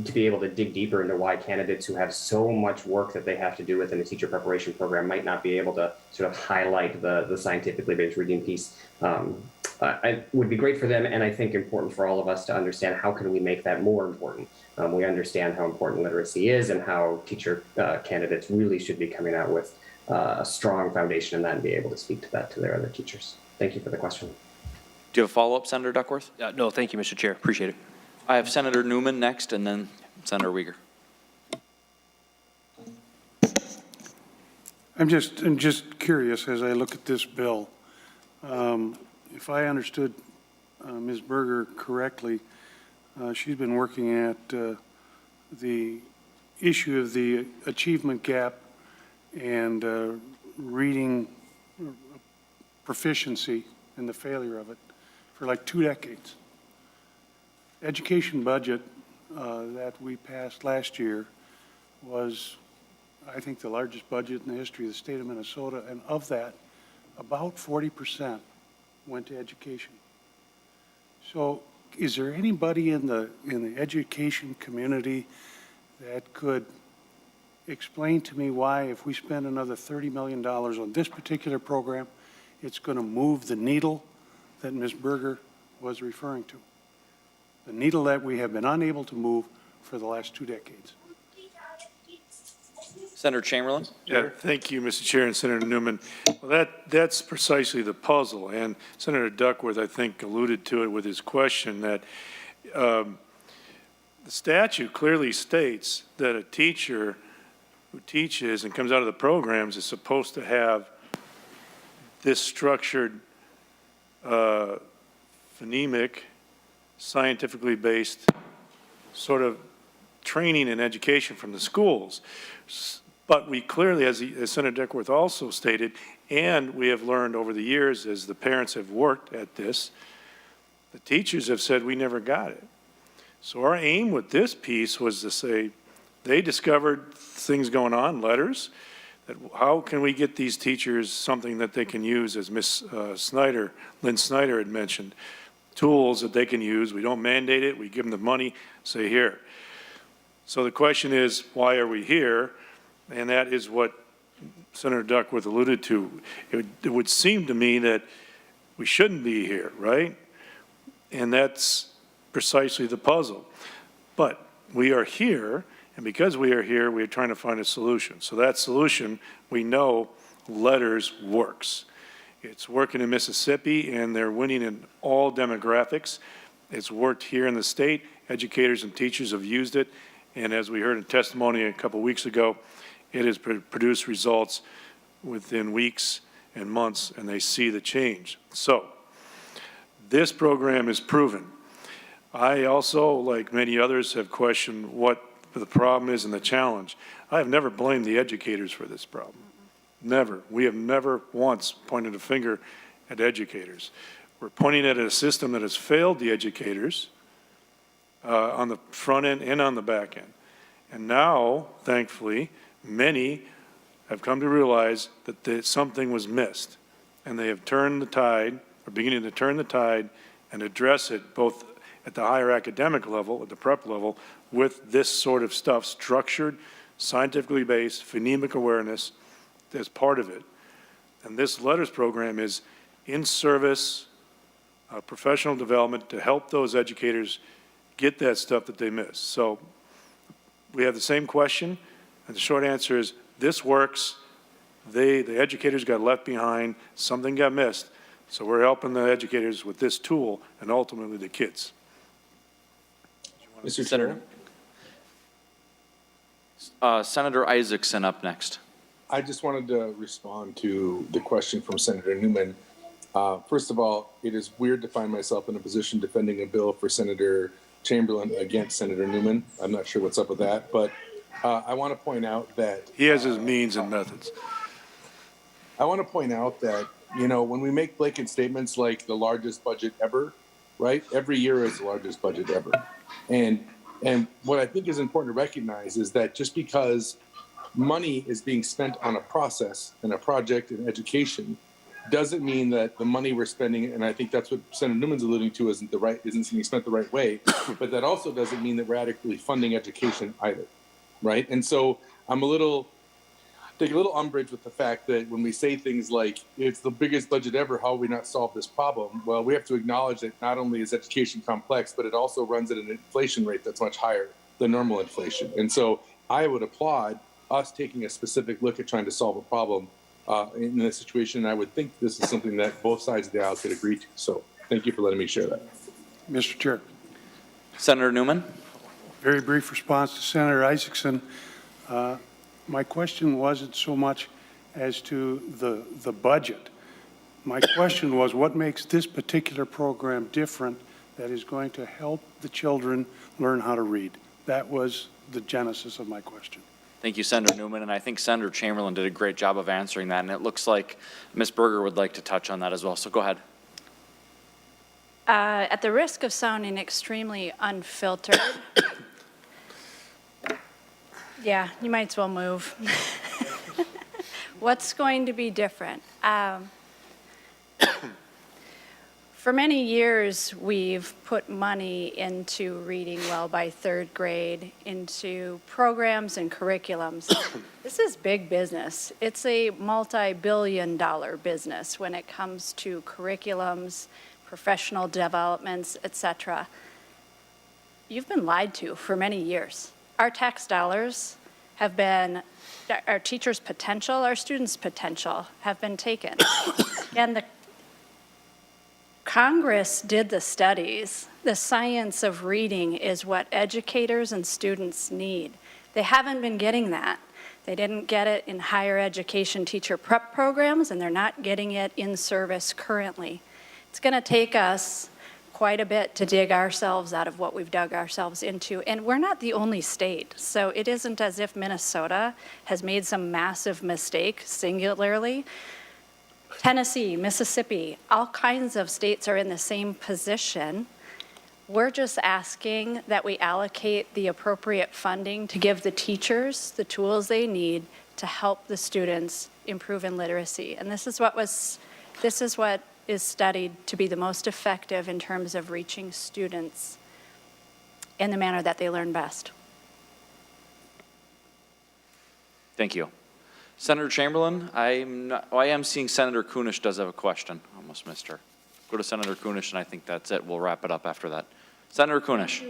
to be able to dig deeper into why candidates who have so much work that they have to do within a teacher preparation program might not be able to sort of highlight the scientifically based reading piece. It would be great for them, and I think important for all of us to understand how can we make that more important. We understand how important literacy is and how teacher candidates really should be coming out with a strong foundation in that and be able to speak to that to their other teachers. Thank you for the question. Do you have a follow-up, Senator Duckworth? No, thank you, Mr. Chair. Appreciate it. I have Senator Newman next, and then Senator Weger. I'm just curious as I look at this bill. If I understood Ms. Berger correctly, she's been working at the issue of the achievement gap and reading proficiency and the failure of it for like 2 decades. Education budget that we passed last year was, I think, the largest budget in the history of the state of Minnesota, and of that, about 40% went to education. So is there anybody in the education community that could explain to me why, if we spend another $30 million on this particular program, it's going to move the needle that Ms. Berger was referring to? The needle that we have been unable to move for the last 2 decades. Senator Chamberlain? Yeah, thank you, Mr. Chair and Senator Newman. Well, that's precisely the puzzle, and Senator Duckworth, I think, alluded to it with his question that the statute clearly states that a teacher who teaches and comes out of the programs is supposed to have this structured, phonemic, scientifically based sort of training and education from the schools. But we clearly, as Senator Duckworth also stated, and we have learned over the years as the parents have worked at this, the teachers have said we never got it. So our aim with this piece was to say, they discovered things going on, letters, that how can we get these teachers something that they can use, as Ms. Snyder, Lynn Snyder had mentioned, tools that they can use. We don't mandate it, we give them the money, say here. So the question is, why are we here? And that is what Senator Duckworth alluded to. It would seem to me that we shouldn't be here, right? And that's precisely the puzzle. But we are here, and because we are here, we are trying to find a solution. So that solution, we know letters works. It's working in Mississippi, and they're winning in all demographics. It's worked here in the state. Educators and teachers have used it. And as we heard in testimony a couple weeks ago, it has produced results within weeks and months, and they see the change. So this program is proven. I also, like many others, have questioned what the problem is and the challenge. I have never blamed the educators for this problem. Never. We have never once pointed a finger at educators. We're pointing at a system that has failed the educators on the front end and on the back end. And now, thankfully, many have come to realize that something was missed, and they have turned the tide, or beginning to turn the tide, and address it both at the higher academic level, at the prep level, with this sort of stuff, structured, scientifically based, phonemic awareness as part of it. And this letters program is in service, professional development to help those educators get that stuff that they miss. So we have the same question, and the short answer is this works. The educators got left behind, something got missed, so we're helping the educators with this tool and ultimately the kids. Mr. Senator? Senator Isakson up next. I just wanted to respond to the question from Senator Newman. First of all, it is weird to find myself in a position defending a bill for Senator Chamberlain against Senator Newman. I'm not sure what's up with that, but I want to point out that he has his means and methods. I want to point out that You know, when we make blanket statements like the largest budget ever, right? Every year is the largest budget ever. And what I think is important to recognize is that just because money is being spent on a process and a project in education doesn't mean that the money we're spending, and I think that's what Senator Newman's alluding to, isn't being spent the right way, but that also doesn't mean that we're adequately funding education either, right? And so I'm take a little umbrage with the fact that when we say things like, it's the biggest budget ever, how have we not solved this problem? Well, we have to acknowledge that not only is education complex, but it also runs at an inflation rate that's much higher than normal inflation. And so I would applaud us taking a specific look at trying to solve a problem in this situation. And I would think this is something that both sides of the aisle could agree to. So thank you for letting me share that. Mr. Chair. Senator Newman. Very brief response to Senator Isakson. My question wasn't so much as to the budget. My question was, what makes this particular program different that is going to help the children learn how to read? That was the genesis of my question. Thank you, Senator Newman, and I think Senator Chamberlain did a great job of answering that, and it looks like Ms. Berger would like to touch on that as well, so go ahead. At the risk of sounding extremely unfiltered, yeah, you might as well move. What's going to be different? For many years, we've put money into Reading Well by third grade, into programs and curriculums. This is big business. It's a multi-billion-dollar business when it comes to curriculums, professional developments, etc. You've been lied to for many years. Our tax dollars have been, our teachers' potential, our students' potential have been taken. And the Congress did the studies. The science of reading is what educators and students need. They haven't been getting that. They didn't get it in higher education teacher prep programs, and they're not getting it in service currently. It's going to take us quite a bit to dig ourselves out of what we've dug ourselves into. And we're not the only state. So it isn't as if Minnesota has made some massive mistake singularly. Tennessee, Mississippi, all kinds of states are in the same position. We're just asking that we allocate the appropriate funding to give the teachers the tools they need to help the students improve in literacy. And this is what is studied to be the most effective in terms of reaching students in the manner that they learn best. Thank you. Senator Chamberlain, I am seeing Senator Kunish does have a question. Almost missed her. Go to Senator Kunish, and I think that's it. We'll wrap it up after that. Senator Kunish.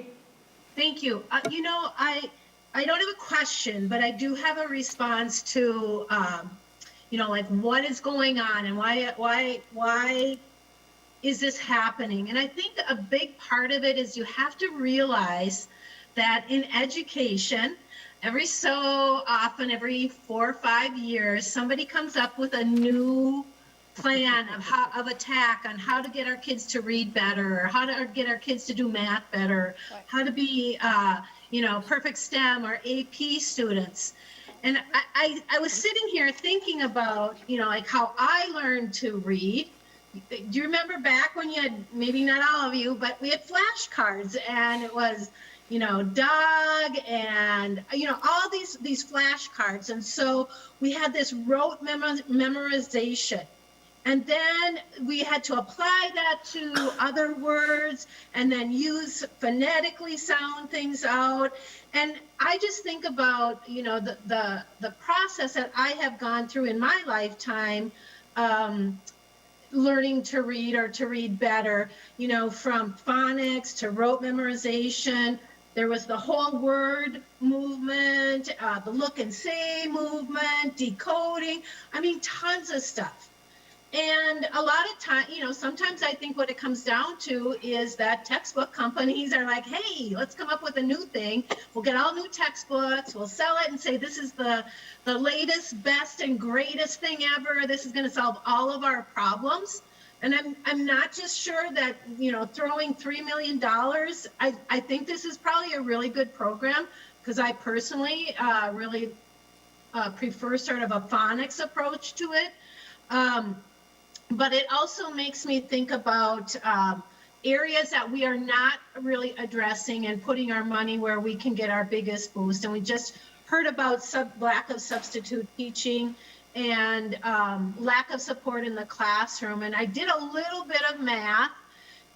Thank you. You know, I don't have a question, but I do have a response to, you know, like what is going on and why is this happening? And I think a big part of it is you have to realize that in education, every so often, every 4 or 5 years, somebody comes up with a new plan of attack on how to get our kids to read better, or how to get our kids to do math better, how to be, you know, perfect STEM or AP students. And I was sitting here thinking about, you know, like how I learned to read. Do you remember back when you had, maybe not all of you, but we had flashcards, and it was, you know, Doug and, you know, all these flashcards. And so we had this rote memorization. And then we had to apply that to other words and then use phonetically sound things out. And I just think about, you know, the process that I have gone through in my lifetime, learning to read or to read better, you know, from phonics to rote memorization. There was the whole word movement, the look and say movement, decoding. I mean, tons of stuff. And a lot of time, you know, sometimes I think what it comes down to is that textbook companies are like, hey, let's come up with a new thing. We'll get all new textbooks. We'll sell it and say this is the latest, best, and greatest thing ever. This is going to solve all of our problems. And I'm not just sure that, you know, throwing $3 million, I think this is probably a really good program, because I personally really prefer sort of a phonics approach to it. but it also makes me think about areas that we are not really addressing and putting our money where we can get our biggest boost. And we just heard about lack of substitute teaching and lack of support in the classroom. And I did a little bit of math.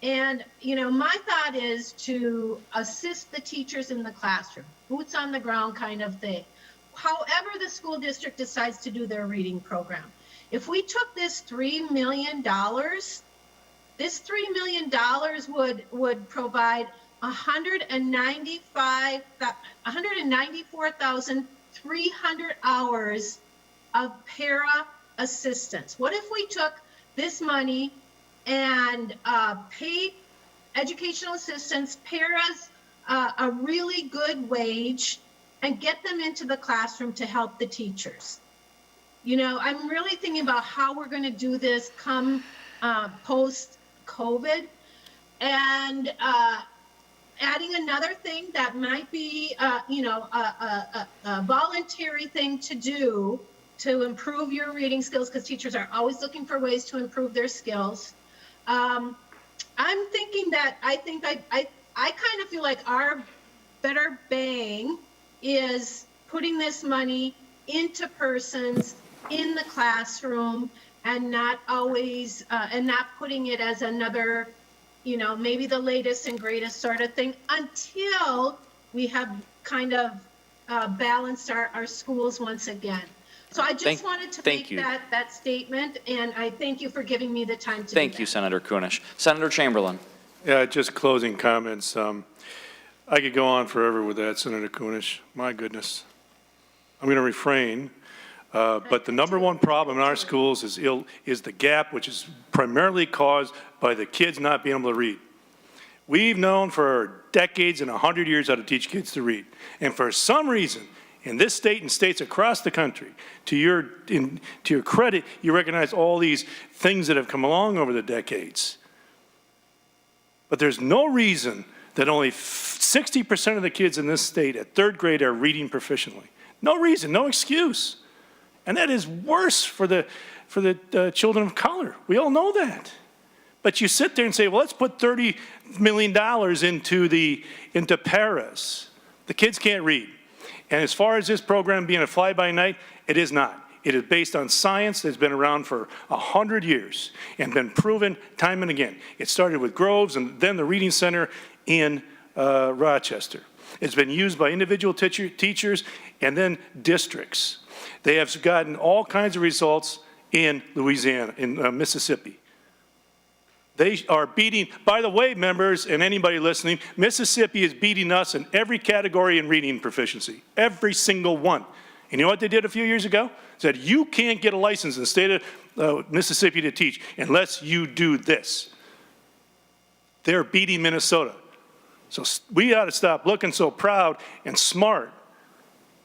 And, you know, my thought is to assist the teachers in the classroom, boots on the ground kind of thing. However the school district decides to do their reading program. If we took this $3 million, this $3 million would provide 194,300 hours of para assistance. What if we took this money and paid educational assistants, paras, a really good wage, and get them into the classroom to help the teachers? You know, I'm really thinking about how we're going to do this come post-COVID, and adding another thing that might be, you know, a voluntary thing to do to improve your reading skills, because teachers are always looking for ways to improve their skills. I'm thinking that I kind of feel like our better bang is putting this money into persons in the classroom and not always, and not putting it as another, you know, maybe the latest and greatest sort of thing until we have kind of balanced our schools once again. So I just wanted to make that statement, and I thank you for giving me the time to do that. Thank you, Senator Kunish. Senator Chamberlain. Yeah, just closing comments. I could go on forever with that, Senator Kunish. My goodness. I'm going to refrain. But the number one problem in our schools is the gap, which is primarily caused by the kids not being able to read. We've known for decades and 100 years how to teach kids to read. And for some reason, in this state and states across the country, to your credit, you recognize all these things that have come along over the decades. But there's no reason that only 60% of the kids in this state at third grade are reading proficiently. No reason, no excuse. And that is worse for the children of color. We all know that. But you sit there and say, well, let's put $30 million into paras. The kids can't read. And as far as this program being a fly-by-night, it is not. It is based on science that's been around for 100 years and been proven time and again. It started with Groves and then the Reading Center in Rochester. It's been used by individual teachers and then districts. They have gotten all kinds of results in Louisiana, in Mississippi. They are beating, by the way, members and anybody listening, Mississippi is beating us in every category in reading proficiency, every single one. And you know what they did a few years ago? Said, you can't get a license in the state of Mississippi to teach unless you do this. They're beating Minnesota. So we ought to stop looking so proud and smart,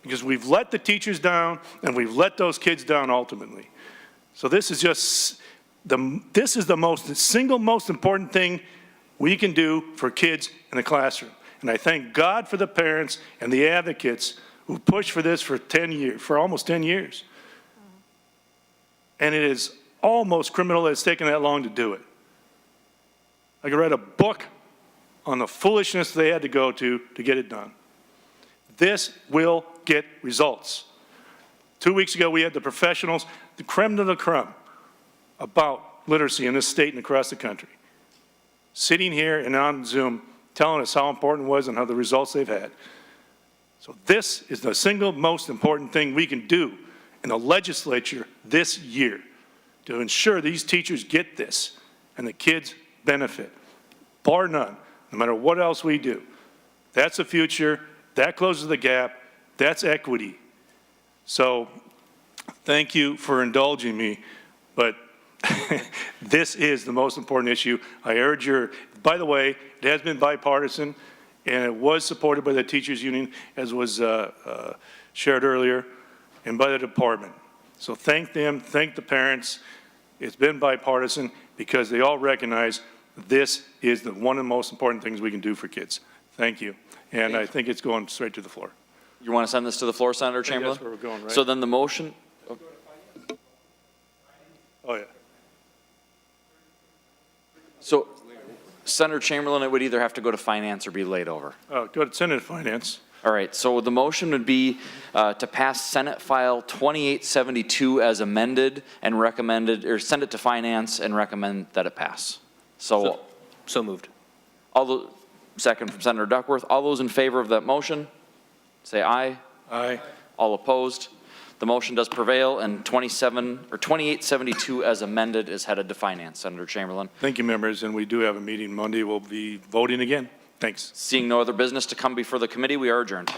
because we've let the teachers down and we've let those kids down ultimately. So this is just the single most important thing we can do for kids in the classroom. And I thank God for the parents and the advocates who pushed for this for almost 10 years. And it is almost criminal that it's taken that long to do it. I could write a book on the foolishness they had to go to get it done. This will get results. 2 weeks ago, we had the professionals, the creme de la creme, about literacy in this state and across the country, sitting here and on Zoom telling us how important it was and how the results they've had. So this is the single most important thing we can do in the legislature this year to ensure these teachers get this and the kids benefit, bar none, no matter what else we do. That's the future. That closes the gap. That's equity. So thank you for indulging me, but this is the most important issue. I urge by the way, it has been bipartisan, and it was supported by the teachers union, as was shared earlier, and by the department. So thank them, thank the parents. It's been bipartisan because they all recognize this is one of the most important things we can do for kids. Thank you. And I think it's going straight to the floor. You want to send this to the floor, Senator Chamberlain? That's where we're going, right? So then the motion. Oh, yeah. So Senator Chamberlain, it would either have to go to finance or be laid over. Go to Senate Finance. All right, so the motion would be to pass Senate File 2872 as amended and recommended, or send it to finance and recommend that it pass. So moved. Second from Senator Duckworth. All those in favor of that motion, say aye. Aye. All opposed? The motion does prevail, and 2872 as amended is headed to finance. Senator Chamberlain. Thank you, members, and we do have a meeting Monday. We'll be voting again. Thanks. Seeing no other business to come before the committee, we are adjourned.